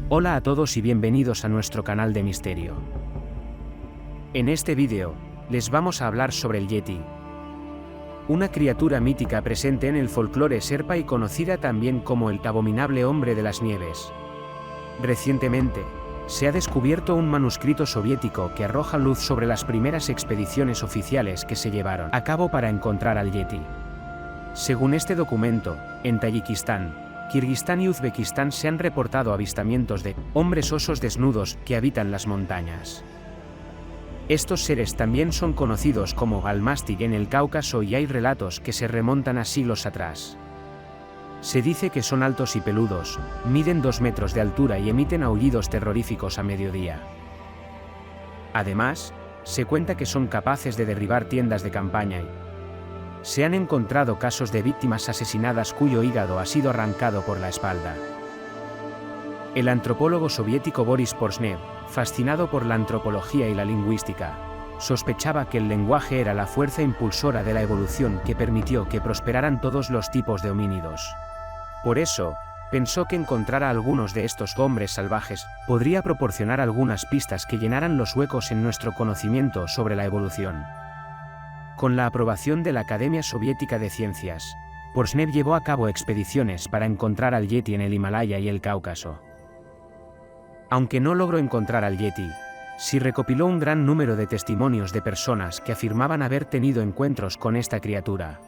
Hola a todos y bienvenidos a nuestro canal de misterio. En este vídeo, les vamos a hablar sobre el Yeti. Una criatura mítica presente en el folclore Sherpa y conocida también como el abominable hombre de las nieves. Recientemente, se ha descubierto un manuscrito soviético que arroja luz sobre las primeras expediciones oficiales que se llevaron a cabo para encontrar al Yeti. Según este documento, en Tayikistán, Kirguistán y Uzbekistán se han reportado avistamientos de hombres osos desnudos que habitan las montañas. Estos seres también son conocidos como Almastig en el Cáucaso y hay relatos que se remontan a siglos atrás. Se dice que son altos y peludos, miden 2 metros de altura y emiten aullidos terroríficos a mediodía. Además, se cuenta que son capaces de derribar tiendas de campaña y se han encontrado casos de víctimas asesinadas cuyo hígado ha sido arrancado por la espalda. El antropólogo soviético Boris Porshnev, fascinado por la antropología y la lingüística, sospechaba que el lenguaje era la fuerza impulsora de la evolución que permitió que prosperaran todos los tipos de homínidos. Por eso, pensó que encontrar a algunos de estos hombres salvajes podría proporcionar algunas pistas que llenaran los huecos en nuestro conocimiento sobre la evolución. Con la aprobación de la Academia Soviética de Ciencias, Porshnev llevó a cabo expediciones para encontrar al Yeti en el Himalaya y el Cáucaso. Aunque no logró encontrar al Yeti, sí recopiló un gran número de testimonios de personas que afirmaban haber tenido encuentros con esta criatura.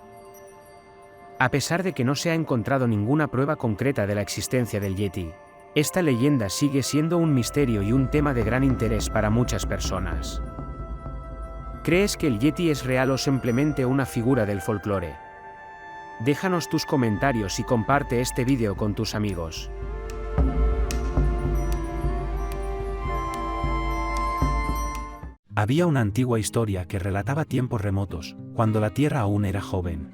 A pesar de que no se ha encontrado ninguna prueba concreta de la existencia del Yeti, esta leyenda sigue siendo un misterio y un tema de gran interés para muchas personas. ¿Crees que el Yeti es real o simplemente una figura del folclore? Déjanos tus comentarios y comparte este vídeo con tus amigos. Había una antigua historia que relataba tiempos remotos, cuando la tierra aún era joven.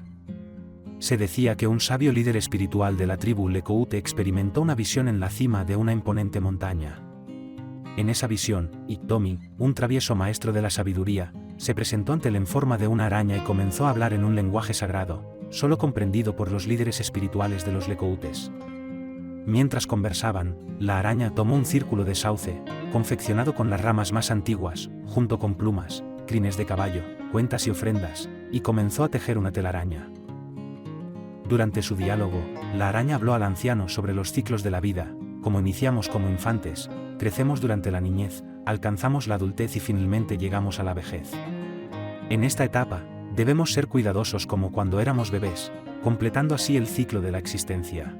Se decía que un sabio líder espiritual de la tribu Lekoute experimentó una visión en la cima de una imponente montaña. En esa visión, Iktomi, un travieso maestro de la sabiduría, se presentó ante él en forma de una araña y comenzó a hablar en un lenguaje sagrado, solo comprendido por los líderes espirituales de los Lekoutes. Mientras conversaban, la araña tomó un círculo de sauce, confeccionado con las ramas más antiguas, junto con plumas, crines de caballo, cuentas y ofrendas, y comenzó a tejer una telaraña. Durante su diálogo, la araña habló al anciano sobre los ciclos de la vida, como iniciamos como infantes, crecemos durante la niñez, alcanzamos la adultez y finalmente llegamos a la vejez. En esta etapa, debemos ser cuidadosos como cuando éramos bebés, completando así el ciclo de la existencia.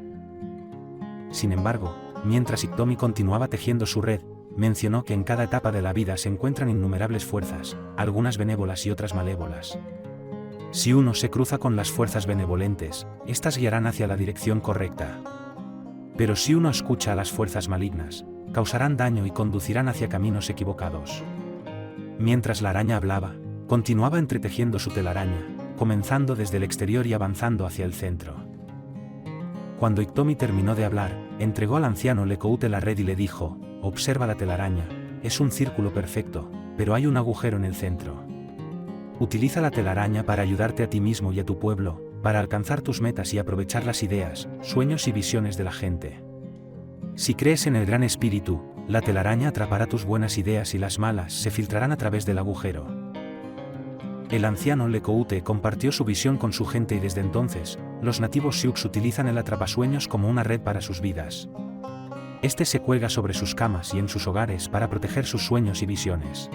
Sin embargo, mientras Iktomi continuaba tejiendo su red, mencionó que en cada etapa de la vida se encuentran innumerables fuerzas, algunas benévolas y otras malévolas. Si uno se cruza con las fuerzas benevolentes, estas guiarán hacia la dirección correcta. Pero si uno escucha a las fuerzas malignas, causarán daño y conducirán hacia caminos equivocados. Mientras la araña hablaba, continuaba entretejiendo su telaraña, comenzando desde el exterior y avanzando hacia el centro. Cuando Iktomi terminó de hablar, entregó al anciano Lekoute la red y le dijo: observa la telaraña, es un círculo perfecto, pero hay un agujero en el centro. Utiliza la telaraña para ayudarte a ti mismo y a tu pueblo, para alcanzar tus metas y aprovechar las ideas, sueños y visiones de la gente. Si crees en el Gran Espíritu, la telaraña atrapará tus buenas ideas y las malas se filtrarán a través del agujero. El anciano Lekoute compartió su visión con su gente y desde entonces, los nativos Sioux utilizan el atrapasueños como una red para sus vidas. Este se cuelga sobre sus camas y en sus hogares para proteger sus sueños y visiones.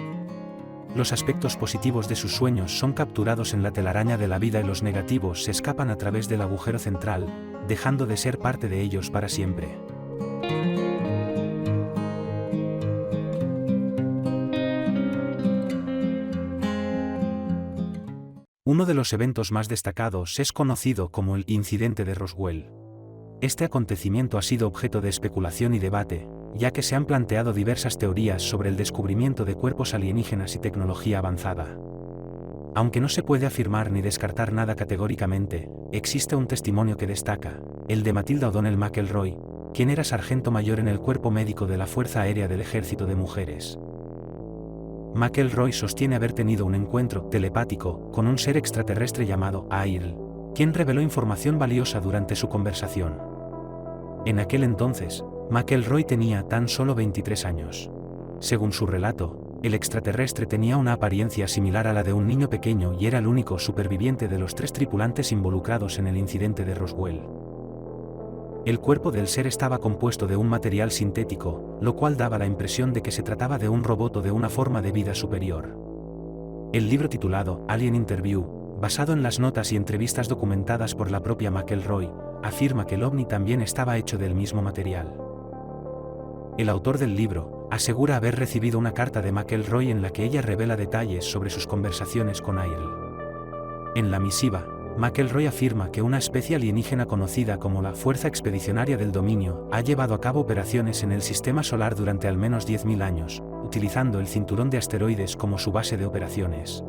Los aspectos positivos de sus sueños son capturados en la telaraña de la vida y los negativos se escapan a través del agujero central, dejando de ser parte de ellos para siempre. Uno de los eventos más destacados es conocido como el Incidente de Roswell. Este acontecimiento ha sido objeto de especulación y debate, ya que se han planteado diversas teorías sobre el descubrimiento de cuerpos alienígenas y tecnología avanzada. Aunque no se puede afirmar ni descartar nada categóricamente, existe un testimonio que destaca, el de Matilda O'Donnell McElroy, quien era sargento mayor en el cuerpo médico de la Fuerza Aérea del Ejército de Mujeres. McElroy sostiene haber tenido un encuentro telepático con un ser extraterrestre llamado Airl, quien reveló información valiosa durante su conversación. En aquel entonces, McElroy tenía tan solo 23 años. Según su relato, el extraterrestre tenía una apariencia similar a la de un niño pequeño y era el único superviviente de los 3 tripulantes involucrados en el incidente de Roswell. El cuerpo del ser estaba compuesto de un material sintético, lo cual daba la impresión de que se trataba de un robot o de una forma de vida superior. El libro titulado Alien Interview, basado en las notas y entrevistas documentadas por la propia McElroy, afirma que el ovni también estaba hecho del mismo material. El autor del libro asegura haber recibido una carta de McElroy en la que ella revela detalles sobre sus conversaciones con Ailes. En la misiva, McElroy afirma que una especie alienígena conocida como la Fuerza Expedicionaria del Dominio ha llevado a cabo operaciones en el sistema solar durante al menos 10.000 años, utilizando el cinturón de asteroides como su base de operaciones.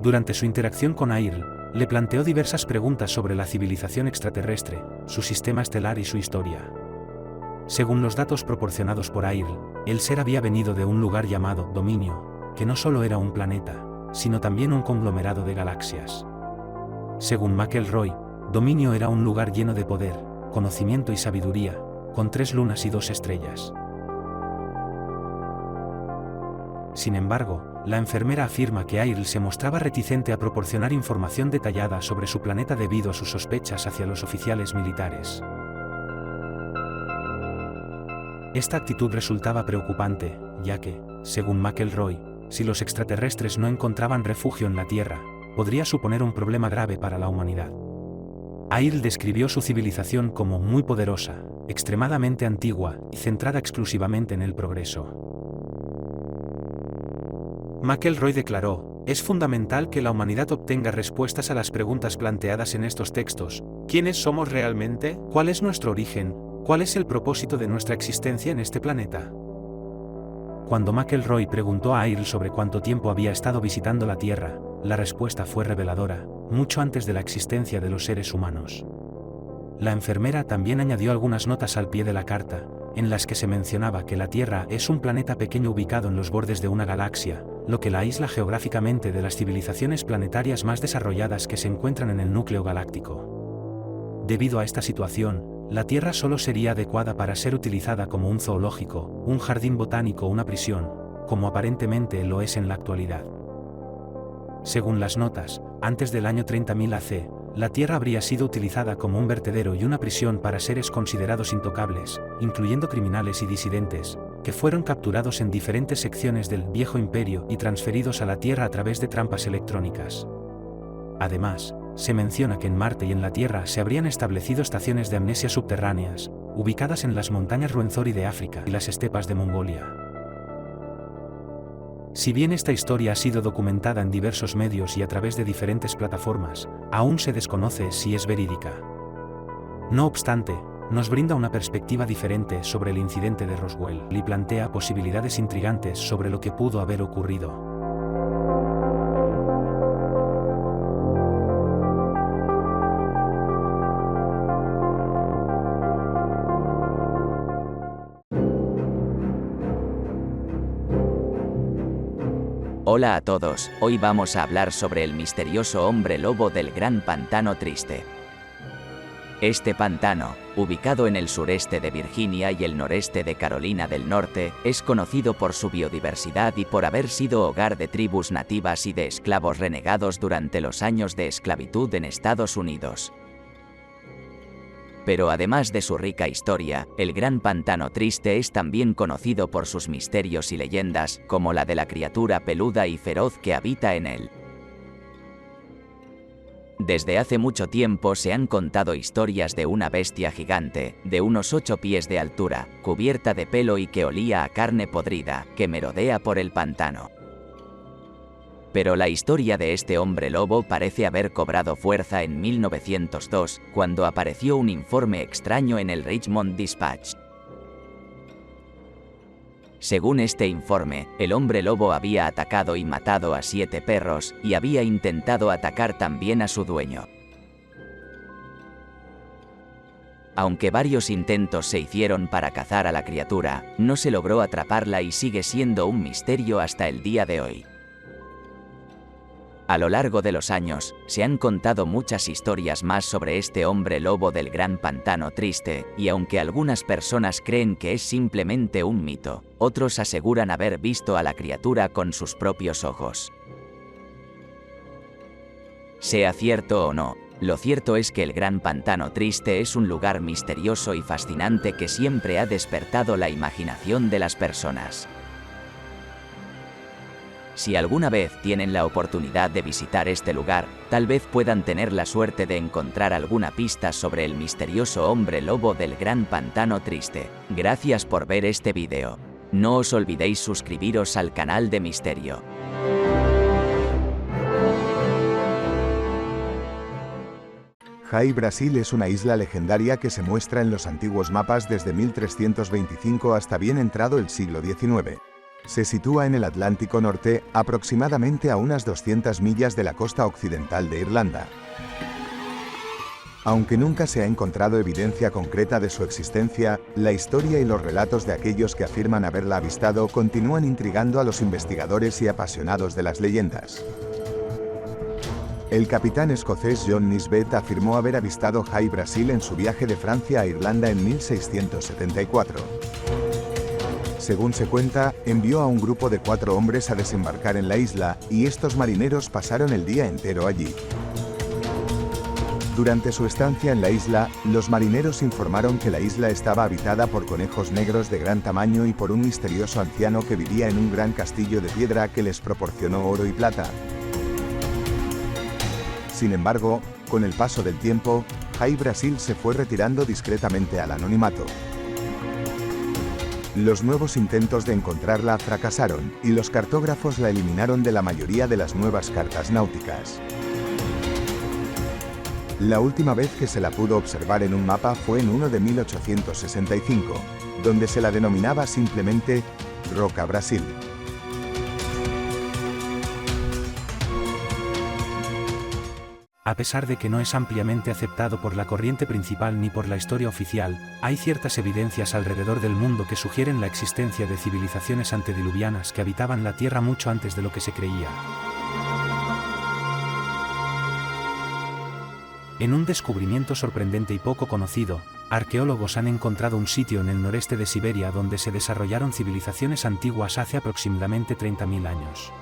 Durante su interacción con Ailes, le planteó diversas preguntas sobre la civilización extraterrestre, su sistema estelar y su historia. Según los datos proporcionados por Ailes, el ser había venido de un lugar llamado Dominio, que no solo era un planeta, sino también un conglomerado de galaxias. Según McElroy, Dominio era un lugar lleno de poder, conocimiento y sabiduría, con 3 lunas y 2 estrellas. Sin embargo, la enfermera afirma que Ailes se mostraba reticente a proporcionar información detallada sobre su planeta debido a sus sospechas hacia los oficiales militares. Esta actitud resultaba preocupante, ya que, según McElroy, si los extraterrestres no encontraban refugio en la Tierra, podría suponer un problema grave para la humanidad. Ailes describió su civilización como muy poderosa, extremadamente antigua y centrada exclusivamente en el progreso. McElroy declaró: "Es fundamental que la humanidad obtenga respuestas a las preguntas planteadas en estos textos. ¿Quiénes somos realmente? ¿Cuál es nuestro origen? ¿Cuál es el propósito de nuestra existencia en este planeta?". Cuando McElroy preguntó a Ailes sobre cuánto tiempo había estado visitando la Tierra, la respuesta fue reveladora: mucho antes de la existencia de los seres humanos. La enfermera también añadió algunas notas al pie de la carta, en las que se mencionaba que la Tierra es un planeta pequeño ubicado en los bordes de una galaxia, lo que la aísla geográficamente de las civilizaciones planetarias más desarrolladas que se encuentran en el núcleo galáctico. Debido a esta situación, la Tierra solo sería adecuada para ser utilizada como un zoológico, un jardín botánico o una prisión, como aparentemente lo es en la actualidad. Según las notas, antes del año 30.000 AC, la Tierra habría sido utilizada como un vertedero y una prisión para seres considerados intocables, incluyendo criminales y disidentes, que fueron capturados en diferentes secciones del Viejo Imperio y transferidos a la Tierra a través de trampas electrónicas. Además, se menciona que en Marte y en la Tierra se habrían establecido estaciones de amnesia subterráneas, ubicadas en las montañas Ruwenzori de África y las estepas de Mongolia. Si bien esta historia ha sido documentada en diversos medios y a través de diferentes plataformas, aún se desconoce si es verídica. No obstante, nos brinda una perspectiva diferente sobre el incidente de Roswell y plantea posibilidades intrigantes sobre lo que pudo haber ocurrido. Hola a todos, hoy vamos a hablar sobre el misterioso hombre lobo del Gran Pantano Triste. Este pantano, ubicado en el sureste de Virginia y el noreste de Carolina del Norte, es conocido por su biodiversidad y por haber sido hogar de tribus nativas y de esclavos renegados durante los años de esclavitud en Estados Unidos. Pero además de su rica historia, el Gran Pantano Triste es también conocido por sus misterios y leyendas, como la de la criatura peluda y feroz que habita en él. Desde hace mucho tiempo se han contado historias de una bestia gigante, de unos 8 pies de altura, cubierta de pelo y que olía a carne podrida, que merodea por el pantano. Pero la historia de este hombre lobo parece haber cobrado fuerza en 1902, cuando apareció un informe extraño en el Richmond Dispatch. Según este informe, el hombre lobo había atacado y matado a 7 perros, y había intentado atacar también a su dueño. Aunque varios intentos se hicieron para cazar a la criatura, no se logró atraparla y sigue siendo un misterio hasta el día de hoy. A lo largo de los años, se han contado muchas historias más sobre este hombre lobo del gran pantano triste, y aunque algunas personas creen que es simplemente un mito, otros aseguran haber visto a la criatura con sus propios ojos. Sea cierto o no, lo cierto es que el gran pantano triste es un lugar misterioso y fascinante que siempre ha despertado la imaginación de las personas. Si alguna vez tienen la oportunidad de visitar este lugar, tal vez puedan tener la suerte de encontrar alguna pista sobre el misterioso hombre lobo del gran pantano triste. Gracias por ver este vídeo. No os olvidéis suscribiros al canal de Misterio. Jai Brasil es una isla legendaria que se muestra en los antiguos mapas desde 1325 hasta bien entrado el siglo XIX. Se sitúa en el Atlántico Norte, aproximadamente a unas 200 millas de la costa occidental de Irlanda. Aunque nunca se ha encontrado evidencia concreta de su existencia, la historia y los relatos de aquellos que afirman haberla avistado continúan intrigando a los investigadores y apasionados de las leyendas. El capitán escocés John Nisbet afirmó haber avistado Jai Brasil en su viaje de Francia a Irlanda en 1674. Según se cuenta, envió a un grupo de 4 hombres a desembarcar en la isla, y estos marineros pasaron el día entero allí. Durante su estancia en la isla, los marineros informaron que la isla estaba habitada por conejos negros de gran tamaño y por un misterioso anciano que vivía en un gran castillo de piedra que les proporcionó oro y plata. Sin embargo, con el paso del tiempo, Jai Brasil se fue retirando discretamente al anonimato. Los nuevos intentos de encontrarla fracasaron, y los cartógrafos la eliminaron de la mayoría de las nuevas cartas náuticas. La última vez que se la pudo observar en un mapa fue en uno de 1865, donde se la denominaba simplemente Roca Brasil. A pesar de que no es ampliamente aceptado por la corriente principal ni por la historia oficial, hay ciertas evidencias alrededor del mundo que sugieren la existencia de civilizaciones antediluvianas que habitaban la Tierra mucho antes de lo que se creía. En un descubrimiento sorprendente y poco conocido, arqueólogos han encontrado un sitio en el noreste de Siberia donde se desarrollaron civilizaciones antiguas hace aproximadamente 30.000 años.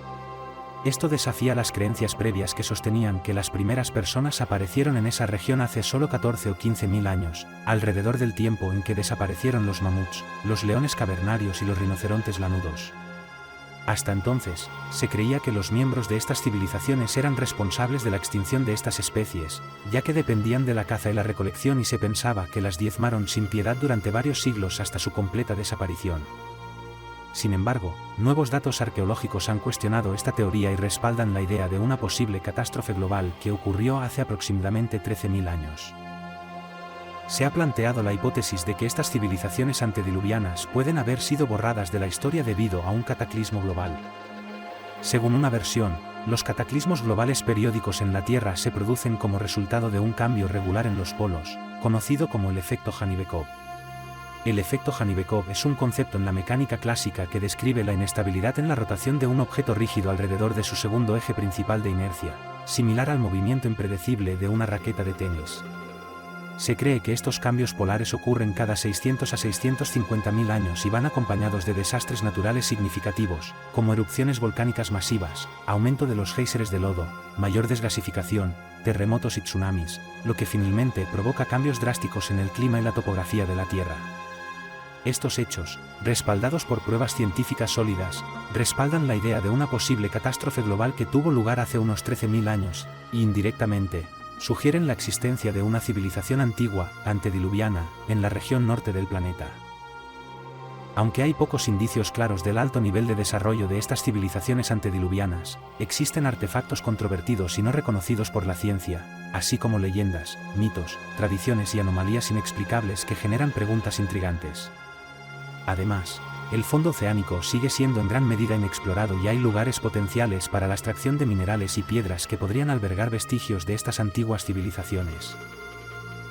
Esto desafía las creencias previas que sostenían que las primeras personas aparecieron en esa región hace solo 14 o 15.000 años, alrededor del tiempo en que desaparecieron los mamuts, los leones cavernarios y los rinocerontes lanudos. Hasta entonces, se creía que los miembros de estas civilizaciones eran responsables de la extinción de estas especies, ya que dependían de la caza y la recolección, y se pensaba que las diezmaron sin piedad durante varios siglos hasta su completa desaparición. Sin embargo, nuevos datos arqueológicos han cuestionado esta teoría y respaldan la idea de una posible catástrofe global que ocurrió hace aproximadamente 13.000 años. Se ha planteado la hipótesis de que estas civilizaciones antediluvianas pueden haber sido borradas de la historia debido a un cataclismo global. Según una versión, los cataclismos globales periódicos en la Tierra se producen como resultado de un cambio regular en los polos, conocido como el efecto Janyvekov. El efecto Janyvekov es un concepto en la mecánica clásica que describe la inestabilidad en la rotación de un objeto rígido alrededor de su segundo eje principal de inercia, similar al movimiento impredecible de una raqueta de tenis. Se cree que estos cambios polares ocurren cada 600 a 650.000 años y van acompañados de desastres naturales significativos, como erupciones volcánicas masivas, aumento de los géiseres de lodo, mayor desgasificación, terremotos y tsunamis, lo que finalmente provoca cambios drásticos en el clima y la topografía de la Tierra. Estos hechos, respaldados por pruebas científicas sólidas, respaldan la idea de una posible catástrofe global que tuvo lugar hace unos 13.000 años, y indirectamente, sugieren la existencia de una civilización antigua, antediluviana, en la región norte del planeta. Aunque hay pocos indicios claros del alto nivel de desarrollo de estas civilizaciones antediluvianas, existen artefactos controvertidos y no reconocidos por la ciencia, así como leyendas, mitos, tradiciones y anomalías inexplicables que generan preguntas intrigantes. Además, el fondo oceánico sigue siendo en gran medida inexplorado y hay lugares potenciales para la extracción de minerales y piedras que podrían albergar vestigios de estas antiguas civilizaciones.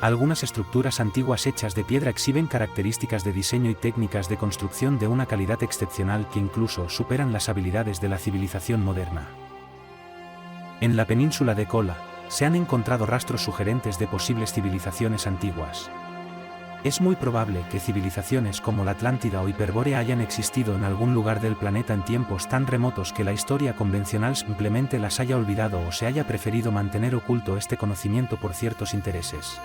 Algunas estructuras antiguas hechas de piedra exhiben características de diseño y técnicas de construcción de una calidad excepcional que incluso superan las habilidades de la civilización moderna. En la península de Kola, se han encontrado rastros sugerentes de posibles civilizaciones antiguas. Es muy probable que civilizaciones como la Atlántida o Hiperbórea hayan existido en algún lugar del planeta en tiempos tan remotos que la historia convencional simplemente las haya olvidado o se haya preferido mantener oculto este conocimiento por ciertos intereses.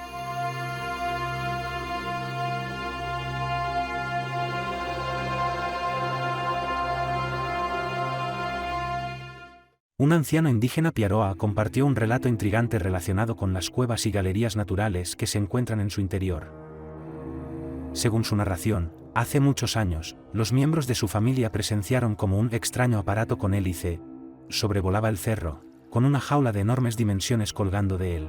Un anciano indígena Piaroa compartió un relato intrigante relacionado con las cuevas y galerías naturales que se encuentran en su interior. Según su narración, hace muchos años, los miembros de su familia presenciaron como un extraño aparato con hélice sobrevolaba el cerro, con una jaula de enormes dimensiones colgando de él.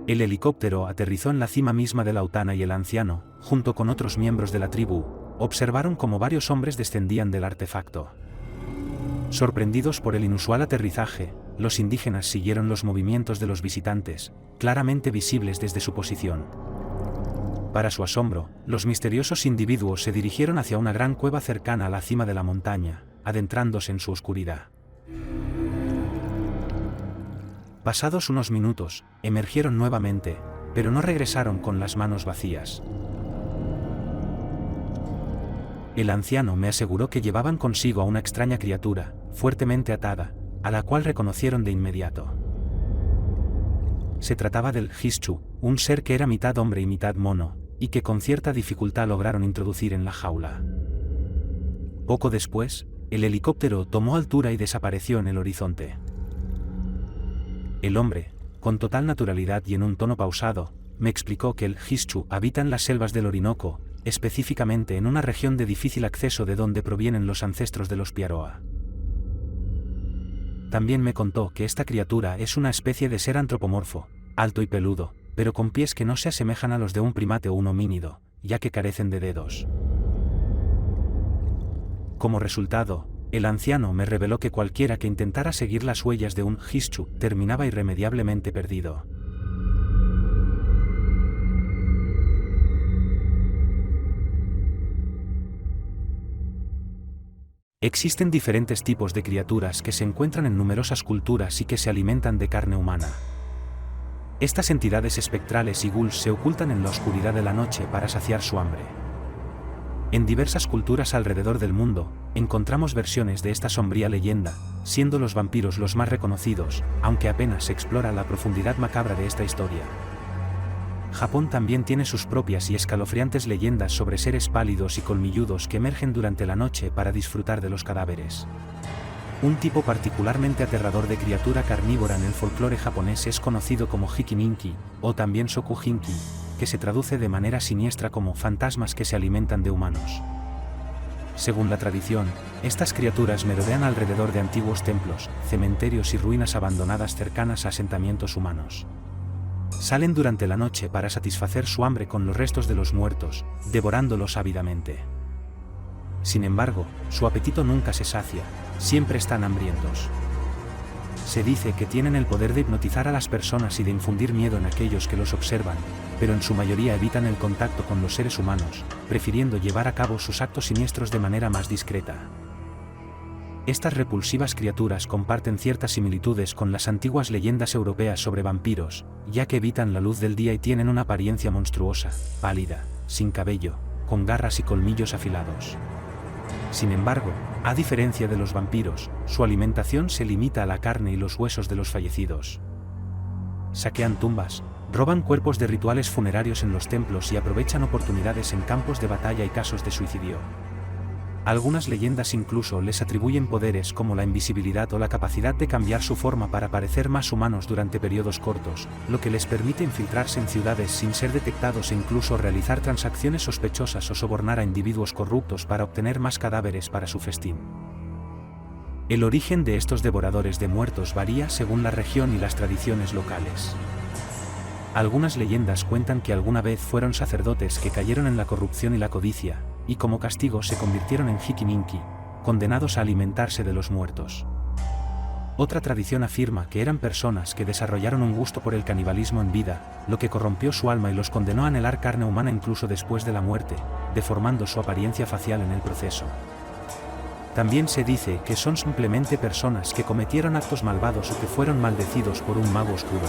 El helicóptero aterrizó en la cima misma de la Autana y el anciano, junto con otros miembros de la tribu, observaron cómo varios hombres descendían del artefacto. Sorprendidos por el inusual aterrizaje, los indígenas siguieron los movimientos de los visitantes, claramente visibles desde su posición. Para su asombro, los misteriosos individuos se dirigieron hacia una gran cueva cercana a la cima de la montaña, adentrándose en su oscuridad. Pasados unos minutos, emergieron nuevamente, pero no regresaron con las manos vacías. El anciano me aseguró que llevaban consigo a una extraña criatura, fuertemente atada, a la cual reconocieron de inmediato. Se trataba del Hischu, un ser que era mitad hombre y mitad mono, y que con cierta dificultad lograron introducir en la jaula. Poco después, el helicóptero tomó altura y desapareció en el horizonte. El hombre, con total naturalidad y en un tono pausado, me explicó que el Hischu habita en las selvas del Orinoco, específicamente en una región de difícil acceso de donde provienen los ancestros de los Piaroa. También me contó que esta criatura es una especie de ser antropomorfo, alto y peludo, pero con pies que no se asemejan a los de un primate o un homínido, ya que carecen de dedos. Como resultado, el anciano me reveló que cualquiera que intentara seguir las huellas de un Hischu terminaba irremediablemente perdido. Existen diferentes tipos de criaturas que se encuentran en numerosas culturas y que se alimentan de carne humana. Estas entidades espectrales y ghouls se ocultan en la oscuridad de la noche para saciar su hambre. En diversas culturas alrededor del mundo, encontramos versiones de esta sombría leyenda, siendo los vampiros los más reconocidos, aunque apenas se explora la profundidad macabra de esta historia. Japón también tiene sus propias y escalofriantes leyendas sobre seres pálidos y colmilludos que emergen durante la noche para disfrutar de los cadáveres. Un tipo particularmente aterrador de criatura carnívora en el folclore japonés es conocido como Hikininki, o también Sokuhinki, que se traduce de manera siniestra como fantasmas que se alimentan de humanos. Según la tradición, estas criaturas merodean alrededor de antiguos templos, cementerios y ruinas abandonadas cercanas a asentamientos humanos. Salen durante la noche para satisfacer su hambre con los restos de los muertos, devorándolos ávidamente. Sin embargo, su apetito nunca se sacia, siempre están hambrientos. Se dice que tienen el poder de hipnotizar a las personas y de infundir miedo en aquellos que los observan, pero en su mayoría evitan el contacto con los seres humanos, prefiriendo llevar a cabo sus actos siniestros de manera más discreta. Estas repulsivas criaturas comparten ciertas similitudes con las antiguas leyendas europeas sobre vampiros, ya que evitan la luz del día y tienen una apariencia monstruosa, pálida, sin cabello, con garras y colmillos afilados. Sin embargo, a diferencia de los vampiros, su alimentación se limita a la carne y los huesos de los fallecidos. Saquean tumbas, roban cuerpos de rituales funerarios en los templos y aprovechan oportunidades en campos de batalla y casos de suicidio. Algunas leyendas incluso les atribuyen poderes como la invisibilidad o la capacidad de cambiar su forma para parecer más humanos durante periodos cortos, lo que les permite infiltrarse en ciudades sin ser detectados e incluso realizar transacciones sospechosas o sobornar a individuos corruptos para obtener más cadáveres para su festín. El origen de estos devoradores de muertos varía según la región y las tradiciones locales. Algunas leyendas cuentan que alguna vez fueron sacerdotes que cayeron en la corrupción y la codicia, y como castigo se convirtieron en Hikininki, condenados a alimentarse de los muertos. Otra tradición afirma que eran personas que desarrollaron un gusto por el canibalismo en vida, lo que corrompió su alma y los condenó a anhelar carne humana incluso después de la muerte, deformando su apariencia facial en el proceso. También se dice que son simplemente personas que cometieron actos malvados o que fueron maldecidos por un mago oscuro.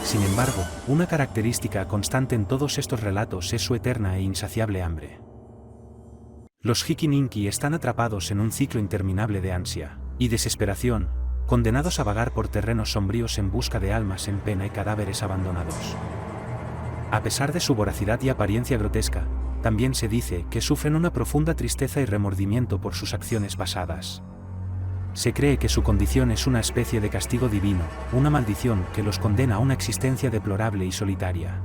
Sin embargo, una característica constante en todos estos relatos es su eterna e insaciable hambre. Los Hikininki están atrapados en un ciclo interminable de ansia y desesperación, condenados a vagar por terrenos sombríos en busca de almas en pena y cadáveres abandonados. A pesar de su voracidad y apariencia grotesca, también se dice que sufren una profunda tristeza y remordimiento por sus acciones pasadas. Se cree que su condición es una especie de castigo divino, una maldición que los condena a una existencia deplorable y solitaria.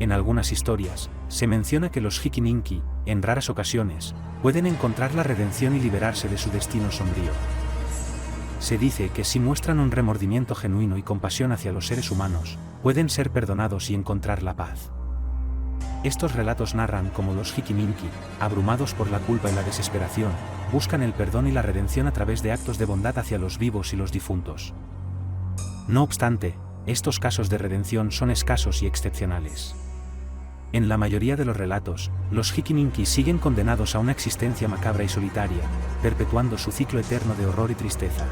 En algunas historias, se menciona que los Hikininki, en raras ocasiones, pueden encontrar la redención y liberarse de su destino sombrío. Se dice que si muestran un remordimiento genuino y compasión hacia los seres humanos, pueden ser perdonados y encontrar la paz. Estos relatos narran cómo los Hikininki, abrumados por la culpa y la desesperación, buscan el perdón y la redención a través de actos de bondad hacia los vivos y los difuntos. No obstante, estos casos de redención son escasos y excepcionales. En la mayoría de los relatos, los Hikininki siguen condenados a una existencia macabra y solitaria, perpetuando su ciclo eterno de horror y tristeza.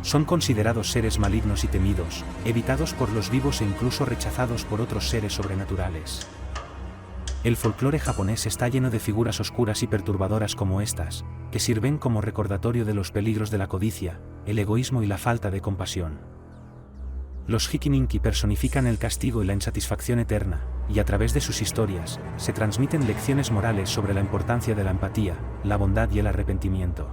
Son considerados seres malignos y temidos, evitados por los vivos e incluso rechazados por otros seres sobrenaturales. El folclore japonés está lleno de figuras oscuras y perturbadoras como estas, que sirven como recordatorio de los peligros de la codicia, el egoísmo y la falta de compasión. Los Hikininki personifican el castigo y la insatisfacción eterna, y a través de sus historias, se transmiten lecciones morales sobre la importancia de la empatía, la bondad y el arrepentimiento.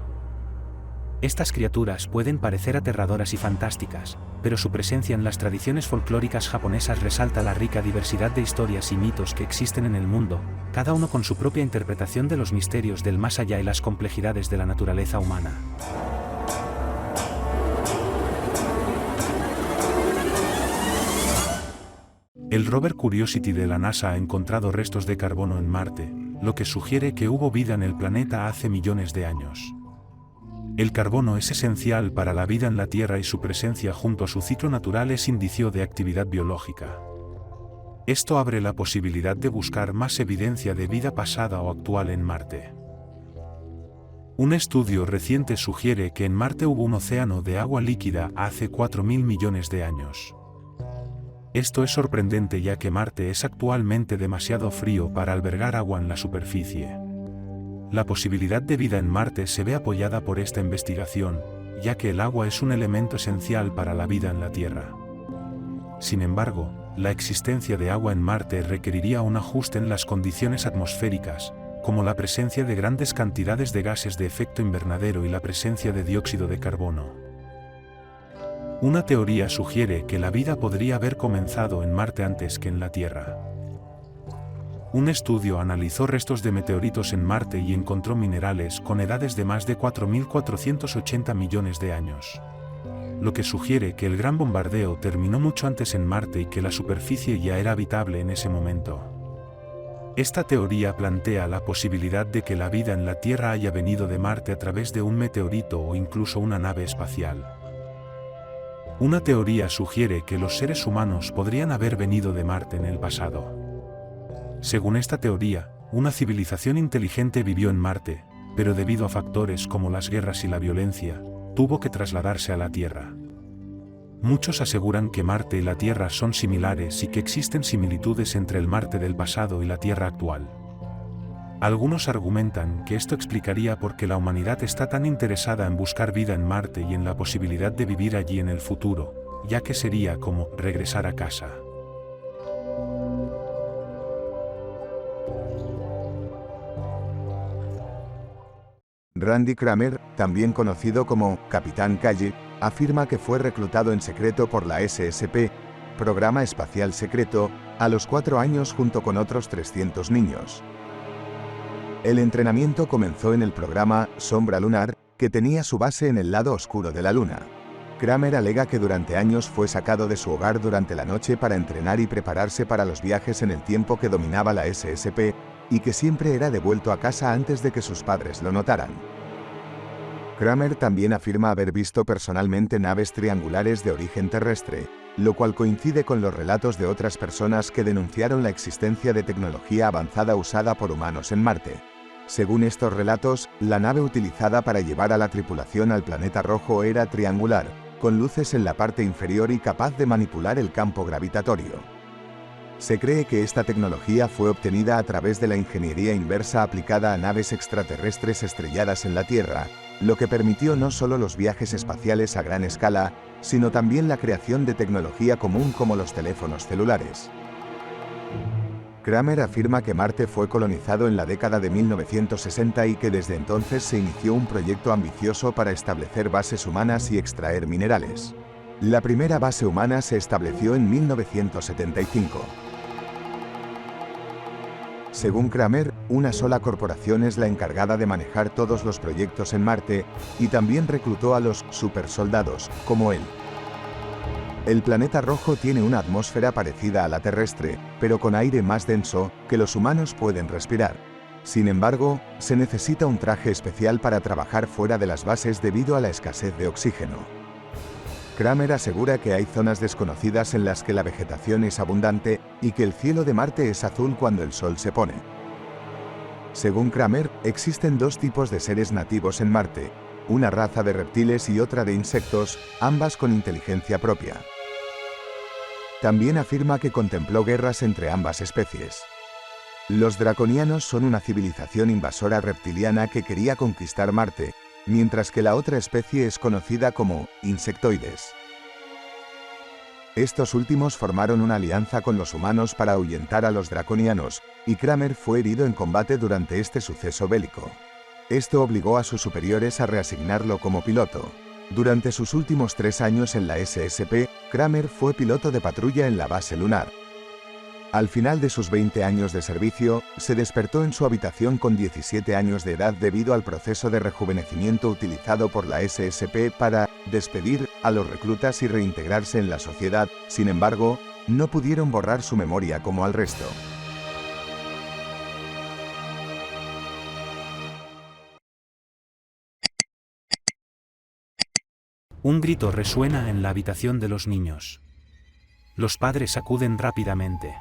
Estas criaturas pueden parecer aterradoras y fantásticas, pero su presencia en las tradiciones folclóricas japonesas resalta la rica diversidad de historias y mitos que existen en el mundo, cada uno con su propia interpretación de los misterios del más allá y las complejidades de la naturaleza humana. El rover Curiosity de la NASA ha encontrado restos de carbono en Marte, lo que sugiere que hubo vida en el planeta hace millones de años. El carbono es esencial para la vida en la Tierra y su presencia junto a su ciclo natural es indicio de actividad biológica. Esto abre la posibilidad de buscar más evidencia de vida pasada o actual en Marte. Un estudio reciente sugiere que en Marte hubo un océano de agua líquida hace 4.000 millones de años. Esto es sorprendente ya que Marte es actualmente demasiado frío para albergar agua en la superficie. La posibilidad de vida en Marte se ve apoyada por esta investigación, ya que el agua es un elemento esencial para la vida en la Tierra. Sin embargo, la existencia de agua en Marte requeriría un ajuste en las condiciones atmosféricas, como la presencia de grandes cantidades de gases de efecto invernadero y la presencia de dióxido de carbono. Una teoría sugiere que la vida podría haber comenzado en Marte antes que en la Tierra. Un estudio analizó restos de meteoritos en Marte y encontró minerales con edades de más de 4.480 millones de años. Lo que sugiere que el gran bombardeo terminó mucho antes en Marte y que la superficie ya era habitable en ese momento. Esta teoría plantea la posibilidad de que la vida en la Tierra haya venido de Marte a través de un meteorito o incluso una nave espacial. Una teoría sugiere que los seres humanos podrían haber venido de Marte en el pasado. Según esta teoría, una civilización inteligente vivió en Marte, pero debido a factores como las guerras y la violencia, tuvo que trasladarse a la Tierra. Muchos aseguran que Marte y la Tierra son similares y que existen similitudes entre el Marte del pasado y la Tierra actual. Algunos argumentan que esto explicaría por qué la humanidad está tan interesada en buscar vida en Marte y en la posibilidad de vivir allí en el futuro, ya que sería como regresar a casa. Randy Cramer, también conocido como Capitán Calle, afirma que fue reclutado en secreto por la SSP, Programa Espacial Secreto, a los 4 años junto con otros 300 niños. El entrenamiento comenzó en el programa Sombra Lunar, que tenía su base en el lado oscuro de la Luna. Cramer alega que durante años fue sacado de su hogar durante la noche para entrenar y prepararse para los viajes en el tiempo que dominaba la SSP, y que siempre era devuelto a casa antes de que sus padres lo notaran. Cramer también afirma haber visto personalmente naves triangulares de origen terrestre, lo cual coincide con los relatos de otras personas que denunciaron la existencia de tecnología avanzada usada por humanos en Marte. Según estos relatos, la nave utilizada para llevar a la tripulación al planeta rojo era triangular, con luces en la parte inferior y capaz de manipular el campo gravitatorio. Se cree que esta tecnología fue obtenida a través de la ingeniería inversa aplicada a naves extraterrestres estrelladas en la Tierra, lo que permitió no solo los viajes espaciales a gran escala, sino también la creación de tecnología común como los teléfonos celulares. Kramer afirma que Marte fue colonizado en la década de 1960 y que desde entonces se inició un proyecto ambicioso para establecer bases humanas y extraer minerales. La primera base humana se estableció en 1975. Según Kramer, una sola corporación es la encargada de manejar todos los proyectos en Marte, y también reclutó a los supersoldados, como él. El planeta rojo tiene una atmósfera parecida a la terrestre, pero con aire más denso, que los humanos pueden respirar. Sin embargo, se necesita un traje especial para trabajar fuera de las bases debido a la escasez de oxígeno. Kramer asegura que hay zonas desconocidas en las que la vegetación es abundante y que el cielo de Marte es azul cuando el sol se pone. Según Kramer, existen dos tipos de seres nativos en Marte, una raza de reptiles y otra de insectos, ambas con inteligencia propia. También afirma que contempló guerras entre ambas especies. Los draconianos son una civilización invasora reptiliana que quería conquistar Marte, mientras que la otra especie es conocida como insectoides. Estos últimos formaron una alianza con los humanos para ahuyentar a los draconianos, y Kramer fue herido en combate durante este suceso bélico. Esto obligó a sus superiores a reasignarlo como piloto. Durante sus últimos 3 años en la SSP, Kramer fue piloto de patrulla en la base lunar. Al final de sus 20 años de servicio, se despertó en su habitación con 17 años de edad debido al proceso de rejuvenecimiento utilizado por la SSP para despedir a los reclutas y reintegrarse en la sociedad. Sin embargo, no pudieron borrar su memoria como al resto. Un grito resuena en la habitación de los niños. Los padres acuden rápidamente.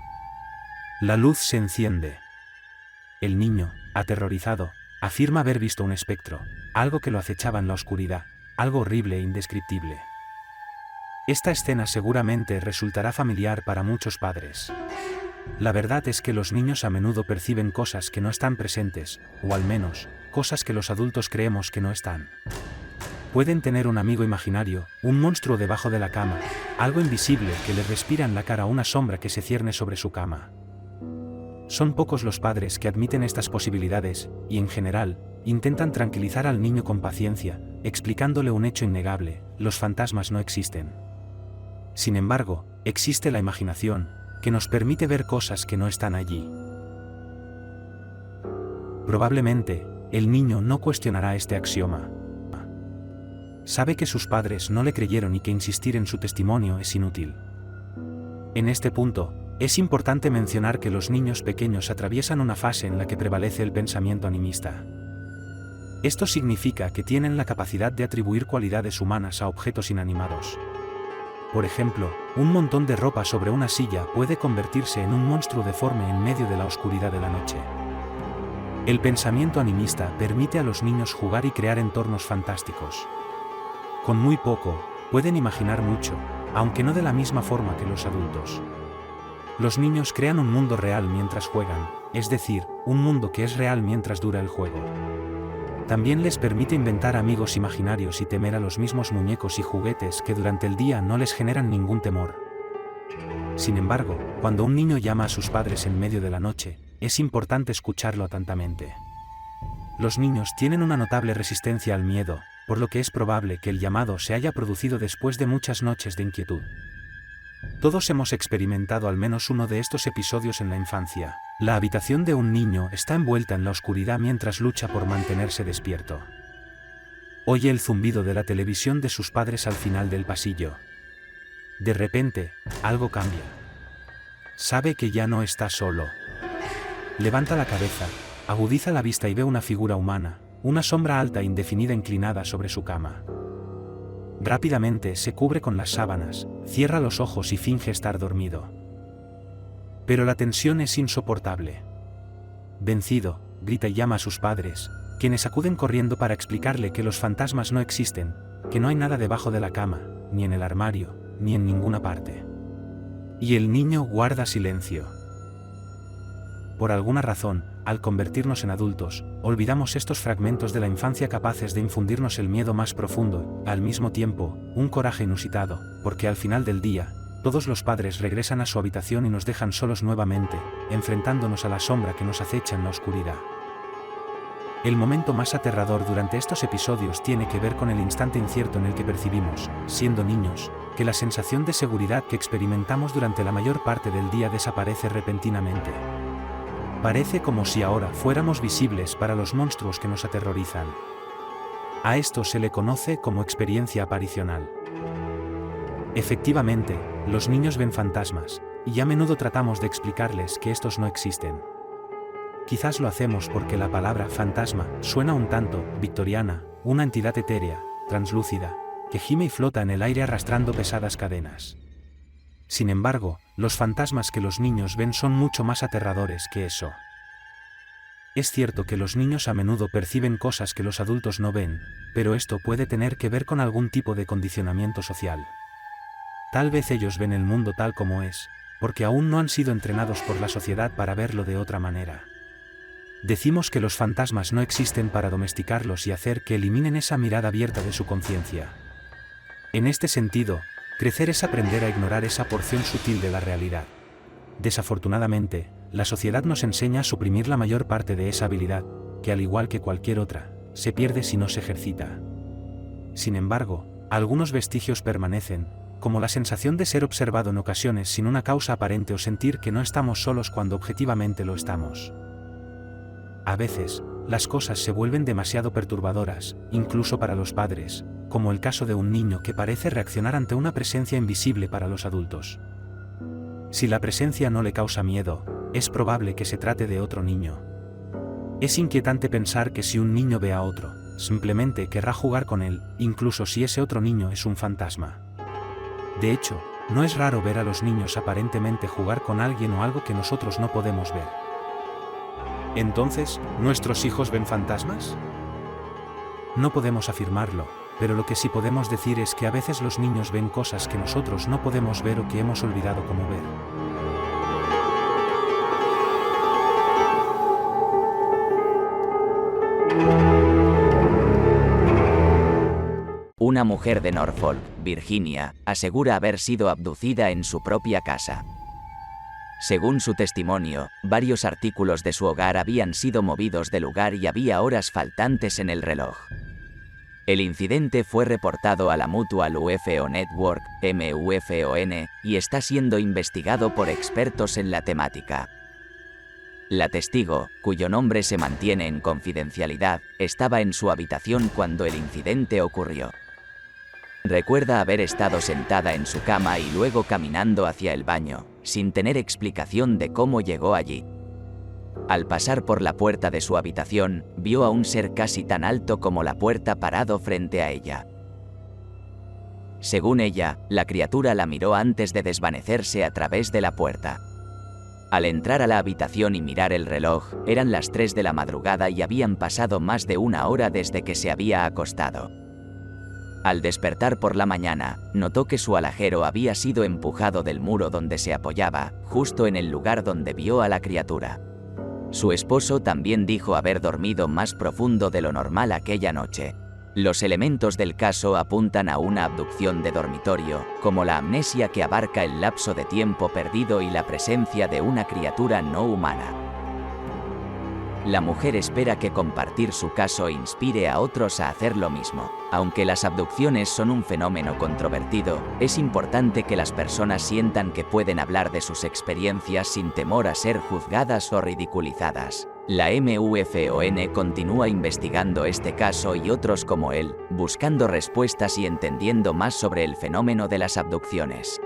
La luz se enciende. El niño, aterrorizado, afirma haber visto un espectro, algo que lo acechaba en la oscuridad, algo horrible e indescriptible. Esta escena seguramente resultará familiar para muchos padres. La verdad es que los niños a menudo perciben cosas que no están presentes, o al menos, cosas que los adultos creemos que no están. Pueden tener un amigo imaginario, un monstruo debajo de la cama, algo invisible que les respira en la cara o una sombra que se cierne sobre su cama. Son pocos los padres que admiten estas posibilidades, y en general, intentan tranquilizar al niño con paciencia, explicándole un hecho innegable: los fantasmas no existen. Sin embargo, existe la imaginación, que nos permite ver cosas que no están allí. Probablemente, el niño no cuestionará este axioma. Sabe que sus padres no le creyeron y que insistir en su testimonio es inútil. En este punto, es importante mencionar que los niños pequeños atraviesan una fase en la que prevalece el pensamiento animista. Esto significa que tienen la capacidad de atribuir cualidades humanas a objetos inanimados. Por ejemplo, un montón de ropa sobre una silla puede convertirse en un monstruo deforme en medio de la oscuridad de la noche. El pensamiento animista permite a los niños jugar y crear entornos fantásticos. Con muy poco, pueden imaginar mucho, aunque no de la misma forma que los adultos. Los niños crean un mundo real mientras juegan, es decir, un mundo que es real mientras dura el juego. También les permite inventar amigos imaginarios y temer a los mismos muñecos y juguetes que durante el día no les generan ningún temor. Sin embargo, cuando un niño llama a sus padres en medio de la noche, es importante escucharlo atentamente. Los niños tienen una notable resistencia al miedo, por lo que es probable que el llamado se haya producido después de muchas noches de inquietud. Todos hemos experimentado al menos uno de estos episodios en la infancia. La habitación de un niño está envuelta en la oscuridad mientras lucha por mantenerse despierto. Oye el zumbido de la televisión de sus padres al final del pasillo. De repente, algo cambia. Sabe que ya no está solo. Levanta la cabeza, agudiza la vista y ve una figura humana, una sombra alta e indefinida inclinada sobre su cama. Rápidamente se cubre con las sábanas, cierra los ojos y finge estar dormido. Pero la tensión es insoportable. Vencido, grita y llama a sus padres, quienes acuden corriendo para explicarle que los fantasmas no existen, que no hay nada debajo de la cama, ni en el armario, ni en ninguna parte. Y el niño guarda silencio. Por alguna razón, al convertirnos en adultos, olvidamos estos fragmentos de la infancia capaces de infundirnos el miedo más profundo, al mismo tiempo, un coraje inusitado, porque al final del día, todos los padres regresan a su habitación y nos dejan solos nuevamente, enfrentándonos a la sombra que nos acecha en la oscuridad. El momento más aterrador durante estos episodios tiene que ver con el instante incierto en el que percibimos, siendo niños, que la sensación de seguridad que experimentamos durante la mayor parte del día desaparece repentinamente. Parece como si ahora fuéramos visibles para los monstruos que nos aterrorizan. A esto se le conoce como experiencia aparicional. Efectivamente, los niños ven fantasmas, y a menudo tratamos de explicarles que estos no existen. Quizás lo hacemos porque la palabra fantasma suena un tanto victoriana, una entidad etérea, translúcida, que gime y flota en el aire arrastrando pesadas cadenas. Sin embargo, los fantasmas que los niños ven son mucho más aterradores que eso. Es cierto que los niños a menudo perciben cosas que los adultos no ven, pero esto puede tener que ver con algún tipo de condicionamiento social. Tal vez ellos ven el mundo tal como es, porque aún no han sido entrenados por la sociedad para verlo de otra manera. Decimos que los fantasmas no existen para domesticarlos y hacer que eliminen esa mirada abierta de su conciencia. En este sentido, crecer es aprender a ignorar esa porción sutil de la realidad. Desafortunadamente, la sociedad nos enseña a suprimir la mayor parte de esa habilidad, que al igual que cualquier otra, se pierde si no se ejercita. Sin embargo, algunos vestigios permanecen, como la sensación de ser observado en ocasiones sin una causa aparente o sentir que no estamos solos cuando objetivamente lo estamos. A veces, las cosas se vuelven demasiado perturbadoras, incluso para los padres, como el caso de un niño que parece reaccionar ante una presencia invisible para los adultos. Si la presencia no le causa miedo, es probable que se trate de otro niño. Es inquietante pensar que si un niño ve a otro, simplemente querrá jugar con él, incluso si ese otro niño es un fantasma. De hecho, no es raro ver a los niños aparentemente jugar con alguien o algo que nosotros no podemos ver. Entonces, ¿nuestros hijos ven fantasmas? No podemos afirmarlo, pero lo que sí podemos decir es que a veces los niños ven cosas que nosotros no podemos ver o que hemos olvidado cómo ver. Una mujer de Norfolk, Virginia, asegura haber sido abducida en su propia casa. Según su testimonio, varios artículos de su hogar habían sido movidos del lugar y había horas faltantes en el reloj. El incidente fue reportado a la Mutual UFO Network, MUFON, y está siendo investigado por expertos en la temática. La testigo, cuyo nombre se mantiene en confidencialidad, estaba en su habitación cuando el incidente ocurrió. Recuerda haber estado sentada en su cama y luego caminando hacia el baño, sin tener explicación de cómo llegó allí. Al pasar por la puerta de su habitación, vio a un ser casi tan alto como la puerta parado frente a ella. Según ella, la criatura la miró antes de desvanecerse a través de la puerta. Al entrar a la habitación y mirar el reloj, eran las 3 de la madrugada y habían pasado más de una hora desde que se había acostado. Al despertar por la mañana, notó que su alajero había sido empujado del muro donde se apoyaba, justo en el lugar donde vio a la criatura. Su esposo también dijo haber dormido más profundo de lo normal aquella noche. Los elementos del caso apuntan a una abducción de dormitorio, como la amnesia que abarca el lapso de tiempo perdido y la presencia de una criatura no humana. La mujer espera que compartir su caso inspire a otros a hacer lo mismo. Aunque las abducciones son un fenómeno controvertido, es importante que las personas sientan que pueden hablar de sus experiencias sin temor a ser juzgadas o ridiculizadas. La MUFON continúa investigando este caso y otros como él, buscando respuestas y entendiendo más sobre el fenómeno de las abducciones.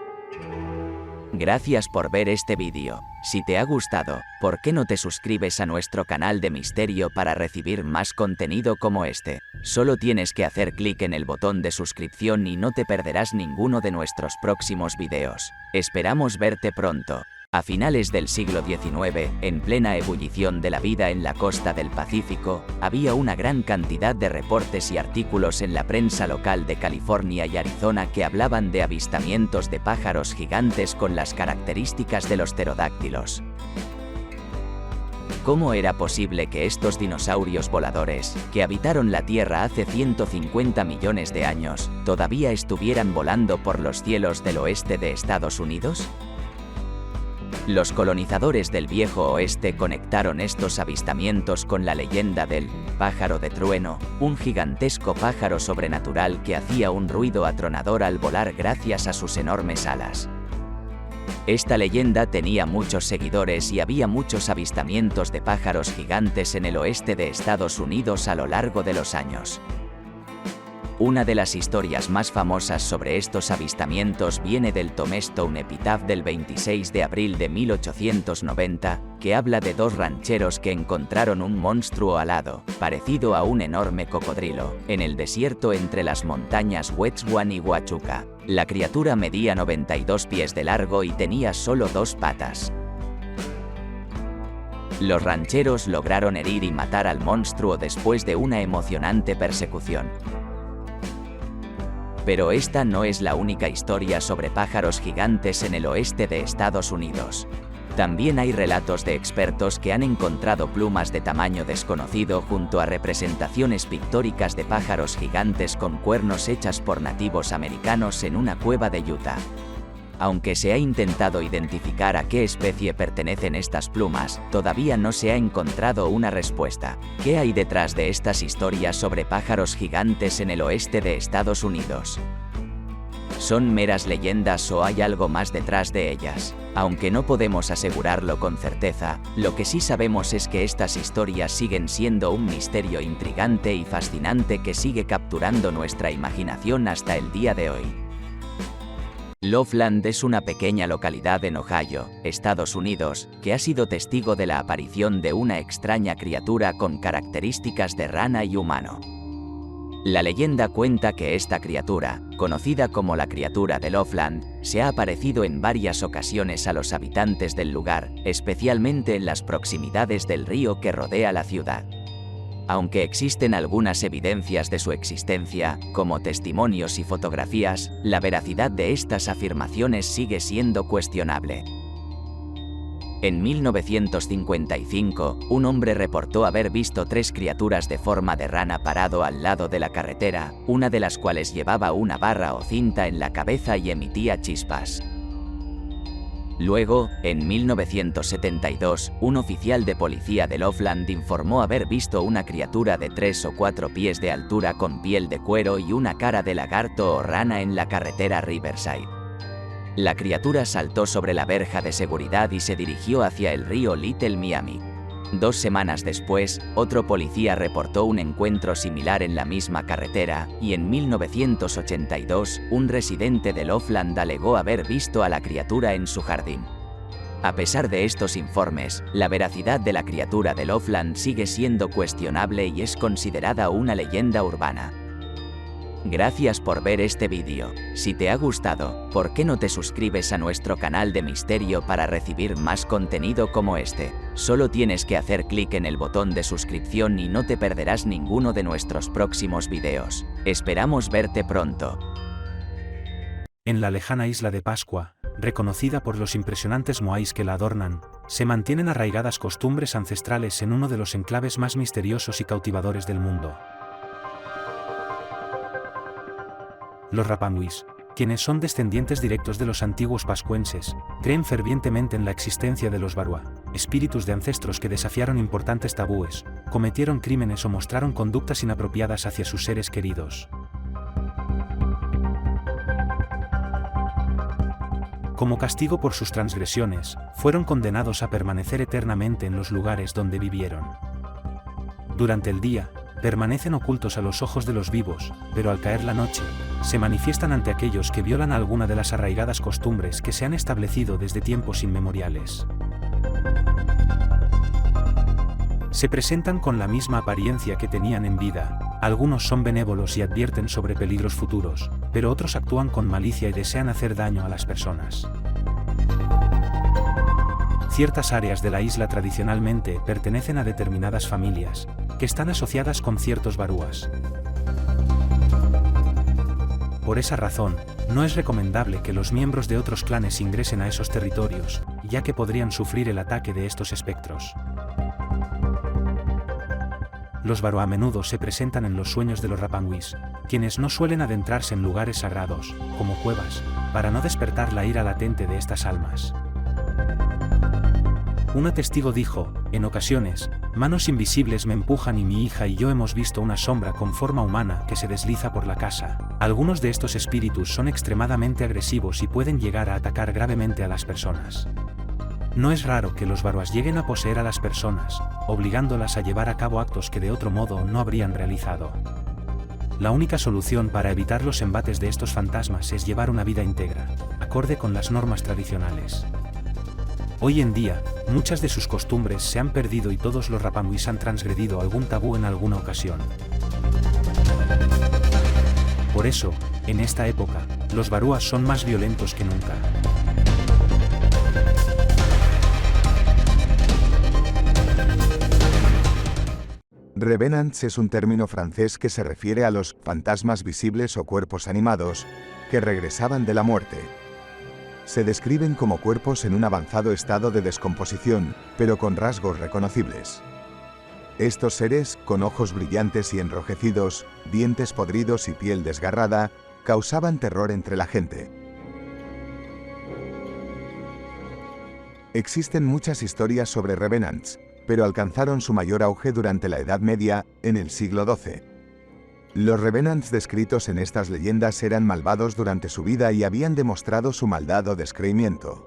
Gracias por ver este vídeo. Si te ha gustado, ¿por qué no te suscribes a nuestro canal de misterio para recibir más contenido como este? Solo tienes que hacer clic en el botón de suscripción y no te perderás ninguno de nuestros próximos videos. Esperamos verte pronto. A finales del siglo XIX, en plena ebullición de la vida en la costa del Pacífico, había una gran cantidad de reportes y artículos en la prensa local de California y Arizona que hablaban de avistamientos de pájaros gigantes con las características de los pterodáctilos. ¿Cómo era posible que estos dinosaurios voladores, que habitaron la Tierra hace 150 millones de años, todavía estuvieran volando por los cielos del oeste de Estados Unidos? Los colonizadores del Viejo Oeste conectaron estos avistamientos con la leyenda del pájaro de trueno, un gigantesco pájaro sobrenatural que hacía un ruido atronador al volar gracias a sus enormes alas. Esta leyenda tenía muchos seguidores y había muchos avistamientos de pájaros gigantes en el oeste de Estados Unidos a lo largo de los años. Una de las historias más famosas sobre estos avistamientos viene del Tombstone Epitaph del 26 de abril de 1890, que habla de dos rancheros que encontraron un monstruo alado, parecido a un enorme cocodrilo, en el desierto entre las montañas Wet'suwet'en y Huachuca. La criatura medía 92 pies de largo y tenía solo 2 patas. Los rancheros lograron herir y matar al monstruo después de una emocionante persecución. Pero esta no es la única historia sobre pájaros gigantes en el oeste de Estados Unidos. También hay relatos de expertos que han encontrado plumas de tamaño desconocido junto a representaciones pictóricas de pájaros gigantes con cuernos hechas por nativos americanos en una cueva de Utah. Aunque se ha intentado identificar a qué especie pertenecen estas plumas, todavía no se ha encontrado una respuesta. ¿Qué hay detrás de estas historias sobre pájaros gigantes en el oeste de Estados Unidos? ¿Son meras leyendas o hay algo más detrás de ellas? Aunque no podemos asegurarlo con certeza, lo que sí sabemos es que estas historias siguen siendo un misterio intrigante y fascinante que sigue capturando nuestra imaginación hasta el día de hoy. Loveland es una pequeña localidad en Ohio, Estados Unidos, que ha sido testigo de la aparición de una extraña criatura con características de rana y humano. La leyenda cuenta que esta criatura, conocida como la criatura de Loveland, se ha aparecido en varias ocasiones a los habitantes del lugar, especialmente en las proximidades del río que rodea la ciudad. Aunque existen algunas evidencias de su existencia, como testimonios y fotografías, la veracidad de estas afirmaciones sigue siendo cuestionable. En 1955, un hombre reportó haber visto 3 criaturas de forma de rana parado al lado de la carretera, una de las cuales llevaba una barra o cinta en la cabeza y emitía chispas. Luego, en 1972, un oficial de policía de Loveland informó haber visto una criatura de 3 o 4 pies de altura con piel de cuero y una cara de lagarto o rana en la carretera Riverside. La criatura saltó sobre la verja de seguridad y se dirigió hacia el río Little Miami. 2 semanas después, otro policía reportó un encuentro similar en la misma carretera, y en 1982, un residente de Loveland alegó haber visto a la criatura en su jardín. A pesar de estos informes, la veracidad de la criatura de Loveland sigue siendo cuestionable y es considerada una leyenda urbana. Gracias por ver este vídeo. Si te ha gustado, ¿por qué no te suscribes a nuestro canal de misterio para recibir más contenido como este? Solo tienes que hacer clic en el botón de suscripción y no te perderás ninguno de nuestros próximos videos. Esperamos verte pronto. En la lejana isla de Pascua, reconocida por los impresionantes moais que la adornan, se mantienen arraigadas costumbres ancestrales en uno de los enclaves más misteriosos y cautivadores del mundo. Los Rapanguis, quienes son descendientes directos de los antiguos pascuenses, creen fervientemente en la existencia de los Barua, espíritus de ancestros que desafiaron importantes tabúes, cometieron crímenes o mostraron conductas inapropiadas hacia sus seres queridos. Como castigo por sus transgresiones, fueron condenados a permanecer eternamente en los lugares donde vivieron. Durante el día, permanecen ocultos a los ojos de los vivos, pero al caer la noche, se manifiestan ante aquellos que violan alguna de las arraigadas costumbres que se han establecido desde tiempos inmemoriales. Se presentan con la misma apariencia que tenían en vida, algunos son benévolos y advierten sobre peligros futuros, pero otros actúan con malicia y desean hacer daño a las personas. Ciertas áreas de la isla tradicionalmente pertenecen a determinadas familias, que están asociadas con ciertos barúas. Por esa razón, no es recomendable que los miembros de otros clanes ingresen a esos territorios, ya que podrían sufrir el ataque de estos espectros. Los barú a menudo se presentan en los sueños de los rapanguis, quienes no suelen adentrarse en lugares sagrados, como cuevas, para no despertar la ira latente de estas almas. Una testigo dijo, en ocasiones, manos invisibles me empujan y mi hija y yo hemos visto una sombra con forma humana que se desliza por la casa. Algunos de estos espíritus son extremadamente agresivos y pueden llegar a atacar gravemente a las personas. No es raro que los baruas lleguen a poseer a las personas, obligándolas a llevar a cabo actos que de otro modo no habrían realizado. La única solución para evitar los embates de estos fantasmas es llevar una vida íntegra, acorde con las normas tradicionales. Hoy en día, muchas de sus costumbres se han perdido y todos los rapanguis han transgredido algún tabú en alguna ocasión. Por eso, en esta época, los barúas son más violentos que nunca. Revenants es un término francés que se refiere a los fantasmas visibles o cuerpos animados que regresaban de la muerte. Se describen como cuerpos en un avanzado estado de descomposición, pero con rasgos reconocibles. Estos seres, con ojos brillantes y enrojecidos, dientes podridos y piel desgarrada, causaban terror entre la gente. Existen muchas historias sobre Revenants, pero alcanzaron su mayor auge durante la Edad Media, en el siglo XII. Los Revenants descritos en estas leyendas eran malvados durante su vida y habían demostrado su maldad o descreimiento.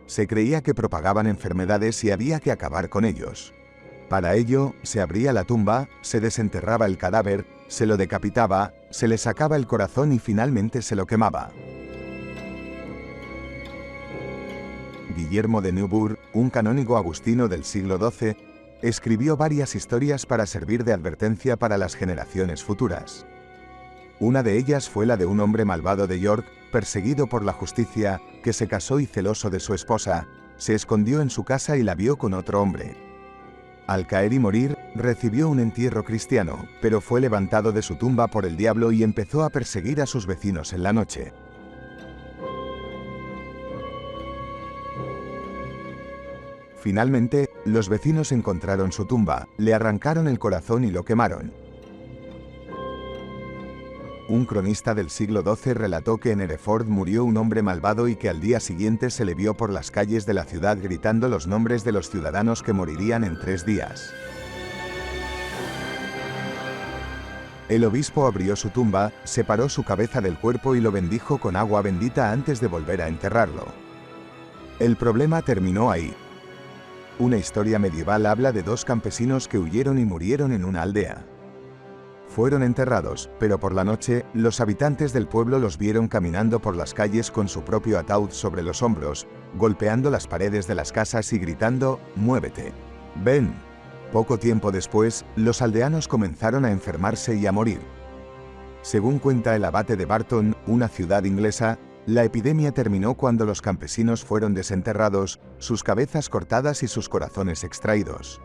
Se creía que propagaban enfermedades y había que acabar con ellos. Para ello, se abría la tumba, se desenterraba el cadáver, se lo decapitaba, se le sacaba el corazón y finalmente se lo quemaba. Guillermo de Neubur, un canónigo agustino del siglo XII, escribió varias historias para servir de advertencia para las generaciones futuras. Una de ellas fue la de un hombre malvado de York, perseguido por la justicia, que se casó y celoso de su esposa, se escondió en su casa y la vio con otro hombre. Al caer y morir, recibió un entierro cristiano, pero fue levantado de su tumba por el diablo y empezó a perseguir a sus vecinos en la noche. Finalmente, los vecinos encontraron su tumba, le arrancaron el corazón y lo quemaron. Un cronista del siglo XII relató que en Hereford murió un hombre malvado y que al día siguiente se le vio por las calles de la ciudad gritando los nombres de los ciudadanos que morirían en 3 días. El obispo abrió su tumba, separó su cabeza del cuerpo y lo bendijo con agua bendita antes de volver a enterrarlo. El problema terminó ahí. Una historia medieval habla de 2 campesinos que huyeron y murieron en una aldea. Fueron enterrados, pero por la noche, los habitantes del pueblo los vieron caminando por las calles con su propio ataúd sobre los hombros, golpeando las paredes de las casas y gritando, «¡Muévete! ¡Ven!». Poco tiempo después, los aldeanos comenzaron a enfermarse y a morir. Según cuenta el abate de Barton, una ciudad inglesa, la epidemia terminó cuando los campesinos fueron desenterrados, sus cabezas cortadas y sus corazones extraídos.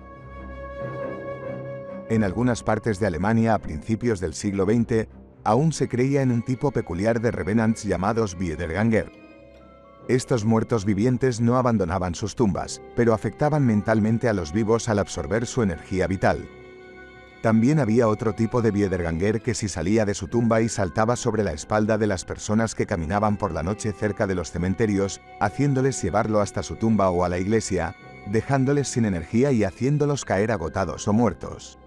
En algunas partes de Alemania a principios del siglo XX, aún se creía en un tipo peculiar de revenants llamados Wiedergänger. Estos muertos vivientes no abandonaban sus tumbas, pero afectaban mentalmente a los vivos al absorber su energía vital. También había otro tipo de Wiedergänger que si salía de su tumba y saltaba sobre la espalda de las personas que caminaban por la noche cerca de los cementerios, haciéndoles llevarlo hasta su tumba o a la iglesia, dejándoles sin energía y haciéndolos caer agotados o muertos.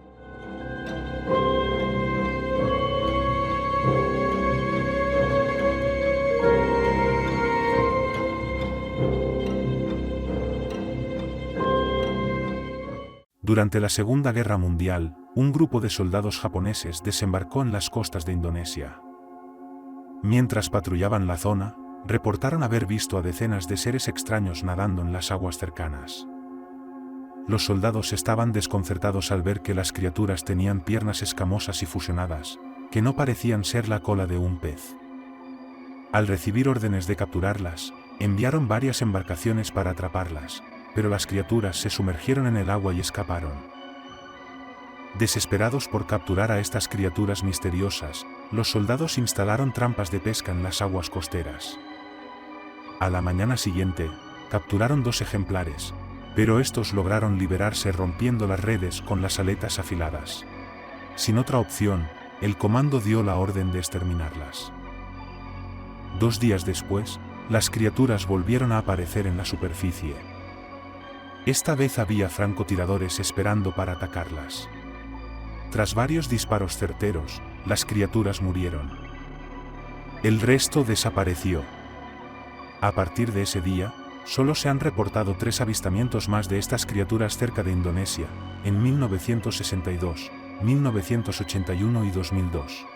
Durante la Segunda Guerra Mundial, un grupo de soldados japoneses desembarcó en las costas de Indonesia. Mientras patrullaban la zona, reportaron haber visto a decenas de seres extraños nadando en las aguas cercanas. Los soldados estaban desconcertados al ver que las criaturas tenían piernas escamosas y fusionadas, que no parecían ser la cola de un pez. Al recibir órdenes de capturarlas, enviaron varias embarcaciones para atraparlas, pero las criaturas se sumergieron en el agua y escaparon. Desesperados por capturar a estas criaturas misteriosas, los soldados instalaron trampas de pesca en las aguas costeras. A la mañana siguiente, capturaron 2 ejemplares, pero estos lograron liberarse rompiendo las redes con las aletas afiladas. Sin otra opción, el comando dio la orden de exterminarlas. 2 días después, las criaturas volvieron a aparecer en la superficie. Esta vez había francotiradores esperando para atacarlas. Tras varios disparos certeros, las criaturas murieron. El resto desapareció. A partir de ese día, solo se han reportado 3 avistamientos más de estas criaturas cerca de Indonesia, en 1962, 1981 y 2002.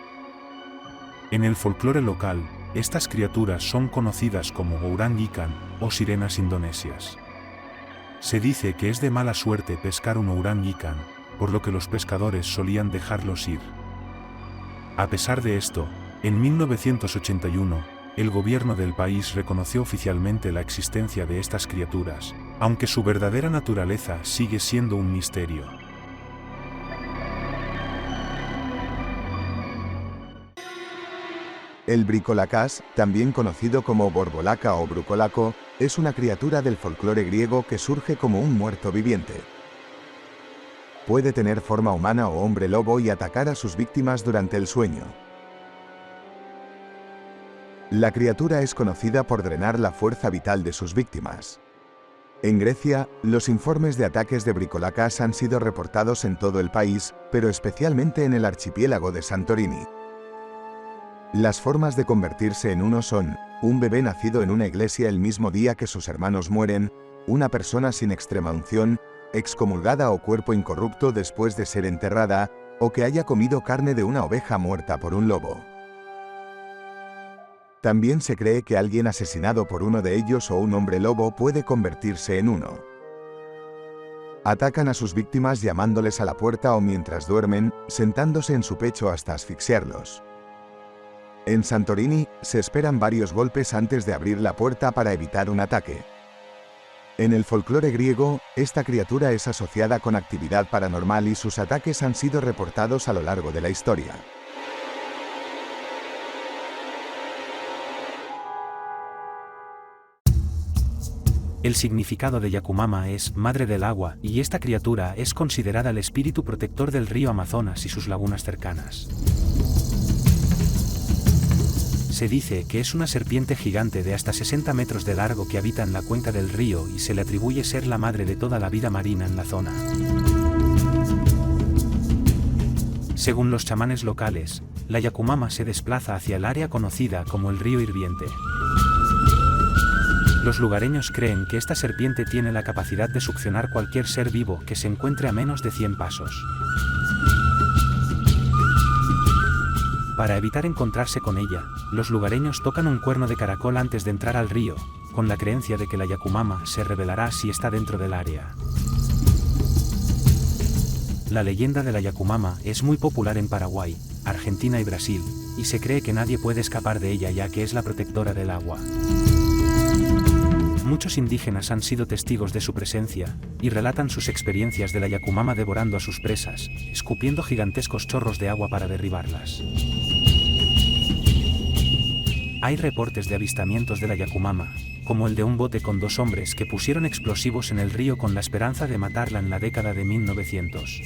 En el folclore local, estas criaturas son conocidas como orang ikan o sirenas indonesias. Se dice que es de mala suerte pescar un orang ikan, por lo que los pescadores solían dejarlos ir. A pesar de esto, en 1981, el gobierno del país reconoció oficialmente la existencia de estas criaturas, aunque su verdadera naturaleza sigue siendo un misterio. El bricolacás, también conocido como borbolaca o brucolaco, es una criatura del folclore griego que surge como un muerto viviente. Puede tener forma humana o hombre lobo y atacar a sus víctimas durante el sueño. La criatura es conocida por drenar la fuerza vital de sus víctimas. En Grecia, los informes de ataques de bricolacás han sido reportados en todo el país, pero especialmente en el archipiélago de Santorini. Las formas de convertirse en uno son: un bebé nacido en una iglesia el mismo día que sus hermanos mueren, una persona sin extremaunción, excomulgada o cuerpo incorrupto después de ser enterrada, o que haya comido carne de una oveja muerta por un lobo. También se cree que alguien asesinado por uno de ellos o un hombre lobo puede convertirse en uno. Atacan a sus víctimas llamándoles a la puerta o mientras duermen, sentándose en su pecho hasta asfixiarlos. En Santorini, se esperan varios golpes antes de abrir la puerta para evitar un ataque. En el folclore griego, esta criatura es asociada con actividad paranormal y sus ataques han sido reportados a lo largo de la historia. El significado de Yakumama es Madre del Agua, y esta criatura es considerada el espíritu protector del río Amazonas y sus lagunas cercanas. Se dice que es una serpiente gigante de hasta 60 metros de largo que habita en la cuenca del río y se le atribuye ser la madre de toda la vida marina en la zona. Según los chamanes locales, la Yakumama se desplaza hacia el área conocida como el río hirviente. Los lugareños creen que esta serpiente tiene la capacidad de succionar cualquier ser vivo que se encuentre a menos de 100 pasos. Para evitar encontrarse con ella, los lugareños tocan un cuerno de caracol antes de entrar al río, con la creencia de que la Yakumama se revelará si está dentro del área. La leyenda de la Yakumama es muy popular en Paraguay, Argentina y Brasil, y se cree que nadie puede escapar de ella ya que es la protectora del agua. Muchos indígenas han sido testigos de su presencia, y relatan sus experiencias de la Yakumama devorando a sus presas, escupiendo gigantescos chorros de agua para derribarlas. Hay reportes de avistamientos de la Yakumama, como el de un bote con 2 hombres que pusieron explosivos en el río con la esperanza de matarla en la década de 1900.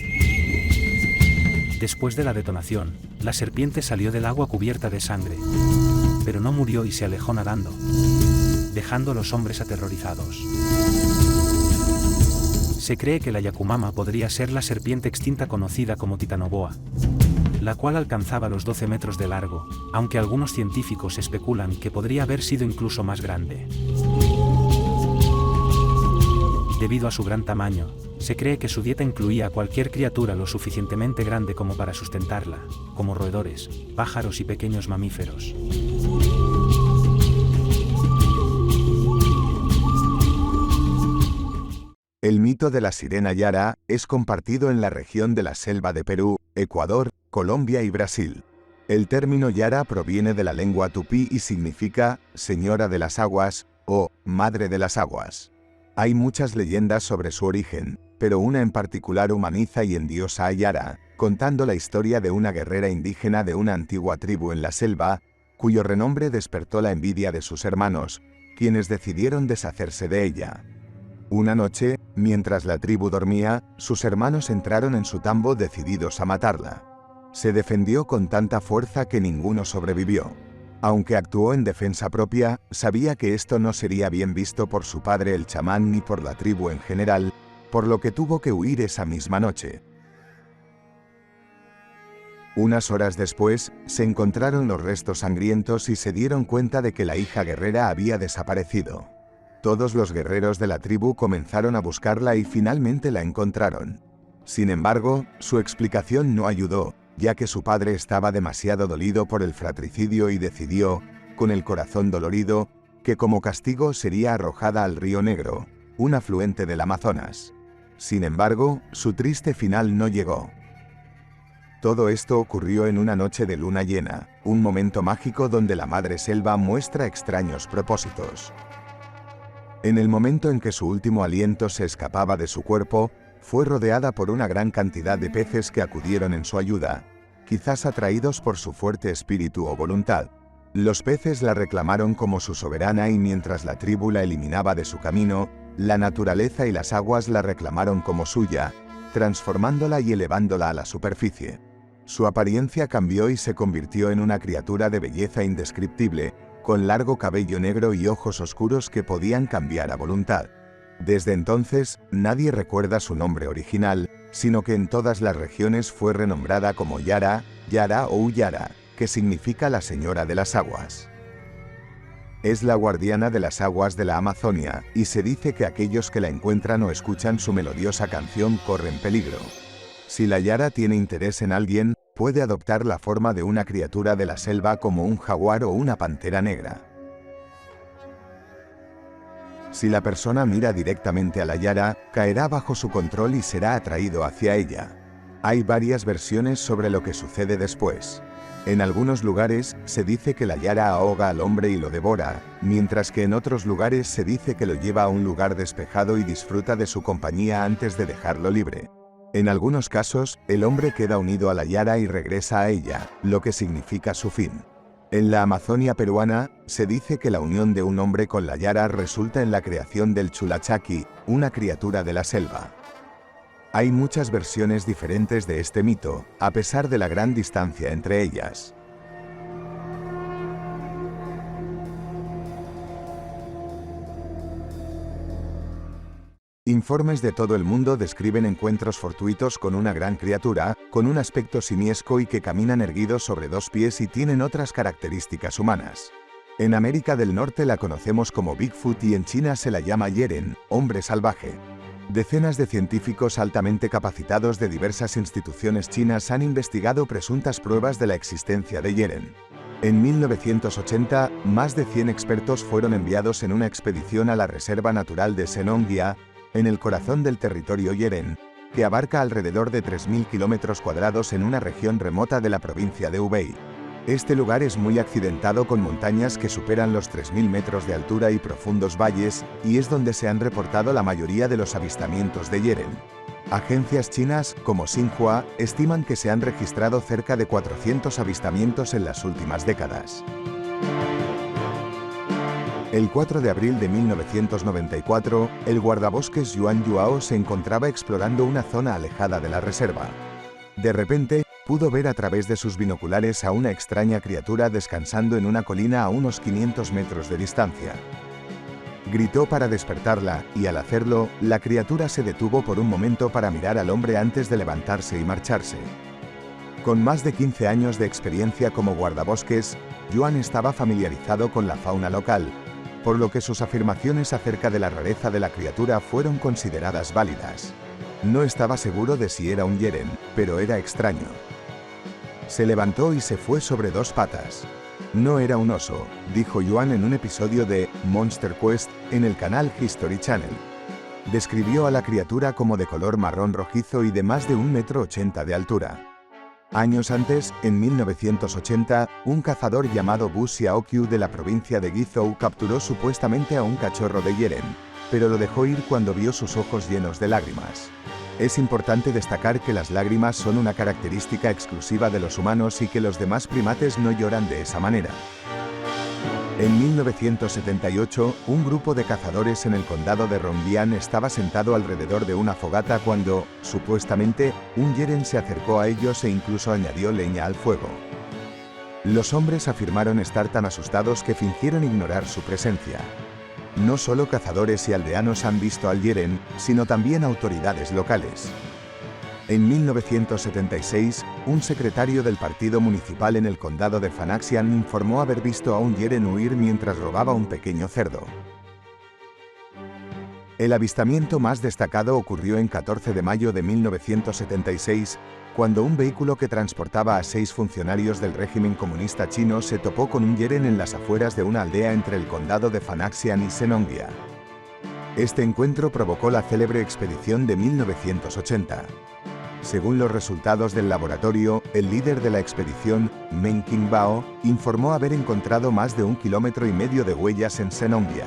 Después de la detonación, la serpiente salió del agua cubierta de sangre, pero no murió y se alejó nadando, dejando a los hombres aterrorizados. Se cree que la Yakumama podría ser la serpiente extinta conocida como Titanoboa, la cual alcanzaba los 12 metros de largo, aunque algunos científicos especulan que podría haber sido incluso más grande. Debido a su gran tamaño, se cree que su dieta incluía a cualquier criatura lo suficientemente grande como para sustentarla, como roedores, pájaros y pequeños mamíferos. El mito de la sirena Yara es compartido en la región de la selva de Perú, Ecuador, Colombia y Brasil. El término Yara proviene de la lengua tupí y significa «señora de las aguas» o «madre de las aguas». Hay muchas leyendas sobre su origen, pero una en particular humaniza y endiosa a Yara, contando la historia de una guerrera indígena de una antigua tribu en la selva, cuyo renombre despertó la envidia de sus hermanos, quienes decidieron deshacerse de ella. Una noche, mientras la tribu dormía, sus hermanos entraron en su tambo decididos a matarla. Se defendió con tanta fuerza que ninguno sobrevivió. Aunque actuó en defensa propia, sabía que esto no sería bien visto por su padre el chamán ni por la tribu en general, por lo que tuvo que huir esa misma noche. Unas horas después, se encontraron los restos sangrientos y se dieron cuenta de que la hija guerrera había desaparecido. Todos los guerreros de la tribu comenzaron a buscarla y finalmente la encontraron. Sin embargo, su explicación no ayudó, ya que su padre estaba demasiado dolido por el fratricidio y decidió, con el corazón dolorido, que como castigo sería arrojada al río Negro, un afluente del Amazonas. Sin embargo, su triste final no llegó. Todo esto ocurrió en una noche de luna llena, un momento mágico donde la madre selva muestra extraños propósitos. En el momento en que su último aliento se escapaba de su cuerpo, fue rodeada por una gran cantidad de peces que acudieron en su ayuda, quizás atraídos por su fuerte espíritu o voluntad. Los peces la reclamaron como su soberana y mientras la tribu la eliminaba de su camino, la naturaleza y las aguas la reclamaron como suya, transformándola y elevándola a la superficie. Su apariencia cambió y se convirtió en una criatura de belleza indescriptible, con largo cabello negro y ojos oscuros que podían cambiar a voluntad. Desde entonces, nadie recuerda su nombre original, sino que en todas las regiones fue renombrada como Yara, Yara o Uyara, que significa la Señora de las Aguas. Es la guardiana de las aguas de la Amazonia, y se dice que aquellos que la encuentran o escuchan su melodiosa canción corren peligro. Si la Yara tiene interés en alguien, puede adoptar la forma de una criatura de la selva como un jaguar o una pantera negra. Si la persona mira directamente a la Yara, caerá bajo su control y será atraído hacia ella. Hay varias versiones sobre lo que sucede después. En algunos lugares, se dice que la Yara ahoga al hombre y lo devora, mientras que en otros lugares se dice que lo lleva a un lugar despejado y disfruta de su compañía antes de dejarlo libre. En algunos casos, el hombre queda unido a la Yara y regresa a ella, lo que significa su fin. En la Amazonia peruana, se dice que la unión de un hombre con la Yara resulta en la creación del Chulachaqui, una criatura de la selva. Hay muchas versiones diferentes de este mito, a pesar de la gran distancia entre ellas. Informes de todo el mundo describen encuentros fortuitos con una gran criatura, con un aspecto simiesco y que caminan erguidos sobre dos pies y tienen otras características humanas. En América del Norte la conocemos como Bigfoot y en China se la llama Yeren, hombre salvaje. Decenas de científicos altamente capacitados de diversas instituciones chinas han investigado presuntas pruebas de la existencia de Yeren. En 1980, más de 100 expertos fueron enviados en una expedición a la Reserva Natural de Senonghua, en el corazón del territorio Yeren, que abarca alrededor de 3.000 kilómetros cuadrados en una región remota de la provincia de Hubei. Este lugar es muy accidentado con montañas que superan los 3.000 metros de altura y profundos valles, y es donde se han reportado la mayoría de los avistamientos de Yeren. Agencias chinas, como Xinhua, estiman que se han registrado cerca de 400 avistamientos en las últimas décadas. El 4 de abril de 1994, el guardabosques Yuan Yuao se encontraba explorando una zona alejada de la reserva. De repente, pudo ver a través de sus binoculares a una extraña criatura descansando en una colina a unos 500 metros de distancia. Gritó para despertarla, y al hacerlo, la criatura se detuvo por un momento para mirar al hombre antes de levantarse y marcharse. Con más de 15 años de experiencia como guardabosques, Yuan estaba familiarizado con la fauna local, por lo que sus afirmaciones acerca de la rareza de la criatura fueron consideradas válidas. No estaba seguro de si era un Yeren, pero era extraño. Se levantó y se fue sobre dos patas. No era un oso, dijo Yuan en un episodio de Monster Quest en el canal History Channel. Describió a la criatura como de color marrón rojizo y de más de 1,80 m de altura. Años antes, en 1980, un cazador llamado Bu Xiaoqiu de la provincia de Guizhou capturó supuestamente a un cachorro de Yeren. pero lo dejó ir cuando vio sus ojos llenos de lágrimas. Es importante destacar que las lágrimas son una característica exclusiva de los humanos y que los demás primates no lloran de esa manera. En 1978, un grupo de cazadores en el condado de Rongyang estaba sentado alrededor de una fogata cuando, supuestamente, un yeren se acercó a ellos e incluso añadió leña al fuego. Los hombres afirmaron estar tan asustados que fingieron ignorar su presencia. No solo cazadores y aldeanos han visto al yeren, sino también autoridades locales. En 1976, un secretario del partido municipal en el condado de Fanaxian informó haber visto a un yeren huir mientras robaba un pequeño cerdo. El avistamiento más destacado ocurrió en 14 de mayo de 1976, cuando un vehículo que transportaba a 6 funcionarios del régimen comunista chino se topó con un yeren en las afueras de una aldea entre el condado de Fanaxian y Senongia. Este encuentro provocó la célebre expedición de 1980. Según los resultados del laboratorio, el líder de la expedición, Meng Qingbao, informó haber encontrado más de 1,5 kilómetros de huellas en Senongia.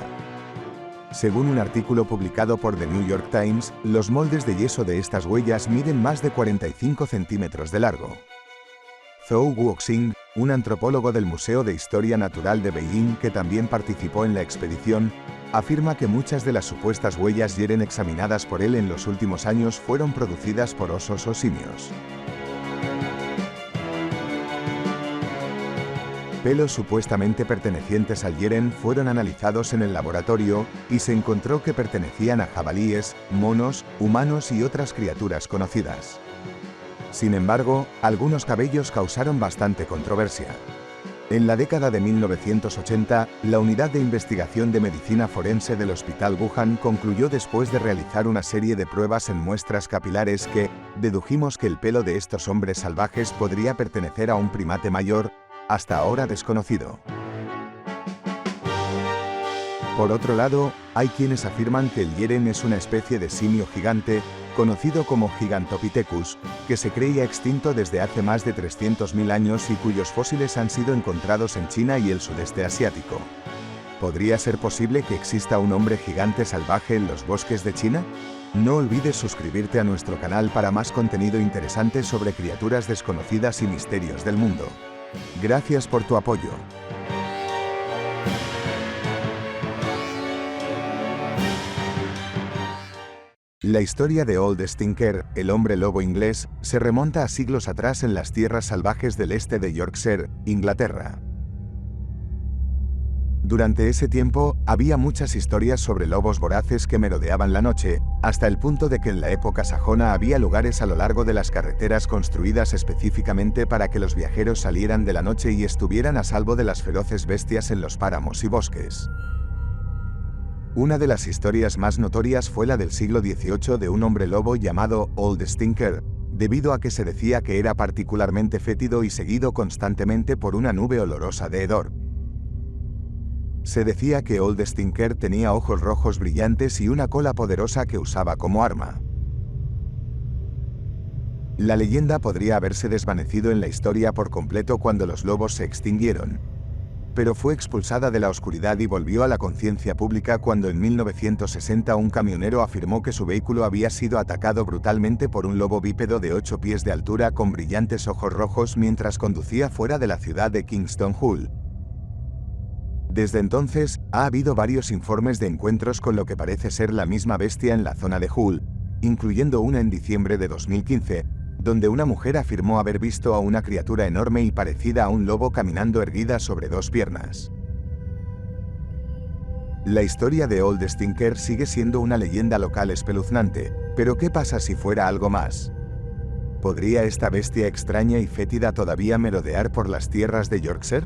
Según un artículo publicado por The New York Times, los moldes de yeso de estas huellas miden más de 45 centímetros de largo. Zhou Guoxing, un antropólogo del Museo de Historia Natural de Beijing que también participó en la expedición, afirma que muchas de las supuestas huellas yeren examinadas por él en los últimos años fueron producidas por osos o simios. Pelos supuestamente pertenecientes al yeren fueron analizados en el laboratorio y se encontró que pertenecían a jabalíes, monos, humanos y otras criaturas conocidas. Sin embargo, algunos cabellos causaron bastante controversia. En la década de 1980, la Unidad de Investigación de Medicina Forense del Hospital Wuhan concluyó después de realizar una serie de pruebas en muestras capilares que dedujimos que el pelo de estos hombres salvajes podría pertenecer a un primate mayor, hasta ahora desconocido. Por otro lado, hay quienes afirman que el yeren es una especie de simio gigante, conocido como Gigantopithecus, que se creía extinto desde hace más de 300.000 años y cuyos fósiles han sido encontrados en China y el sudeste asiático. ¿Podría ser posible que exista un hombre gigante salvaje en los bosques de China? No olvides suscribirte a nuestro canal para más contenido interesante sobre criaturas desconocidas y misterios del mundo. Gracias por tu apoyo. La historia de Old Stinker, el hombre lobo inglés, se remonta a siglos atrás en las tierras salvajes del este de Yorkshire, Inglaterra. Durante ese tiempo, había muchas historias sobre lobos voraces que merodeaban la noche, hasta el punto de que en la época sajona había lugares a lo largo de las carreteras construidas específicamente para que los viajeros salieran de la noche y estuvieran a salvo de las feroces bestias en los páramos y bosques. Una de las historias más notorias fue la del siglo XVIII de un hombre lobo llamado Old Stinker, debido a que se decía que era particularmente fétido y seguido constantemente por una nube olorosa de hedor. Se decía que Old Stinker tenía ojos rojos brillantes y una cola poderosa que usaba como arma. La leyenda podría haberse desvanecido en la historia por completo cuando los lobos se extinguieron, pero fue expulsada de la oscuridad y volvió a la conciencia pública cuando en 1960 un camionero afirmó que su vehículo había sido atacado brutalmente por un lobo bípedo de 8 pies de altura con brillantes ojos rojos mientras conducía fuera de la ciudad de Kingston Hull. Desde entonces, ha habido varios informes de encuentros con lo que parece ser la misma bestia en la zona de Hull, incluyendo una en diciembre de 2015, donde una mujer afirmó haber visto a una criatura enorme y parecida a un lobo caminando erguida sobre 2 piernas. La historia de Old Stinker sigue siendo una leyenda local espeluznante, pero ¿qué pasa si fuera algo más? ¿Podría esta bestia extraña y fétida todavía merodear por las tierras de Yorkshire?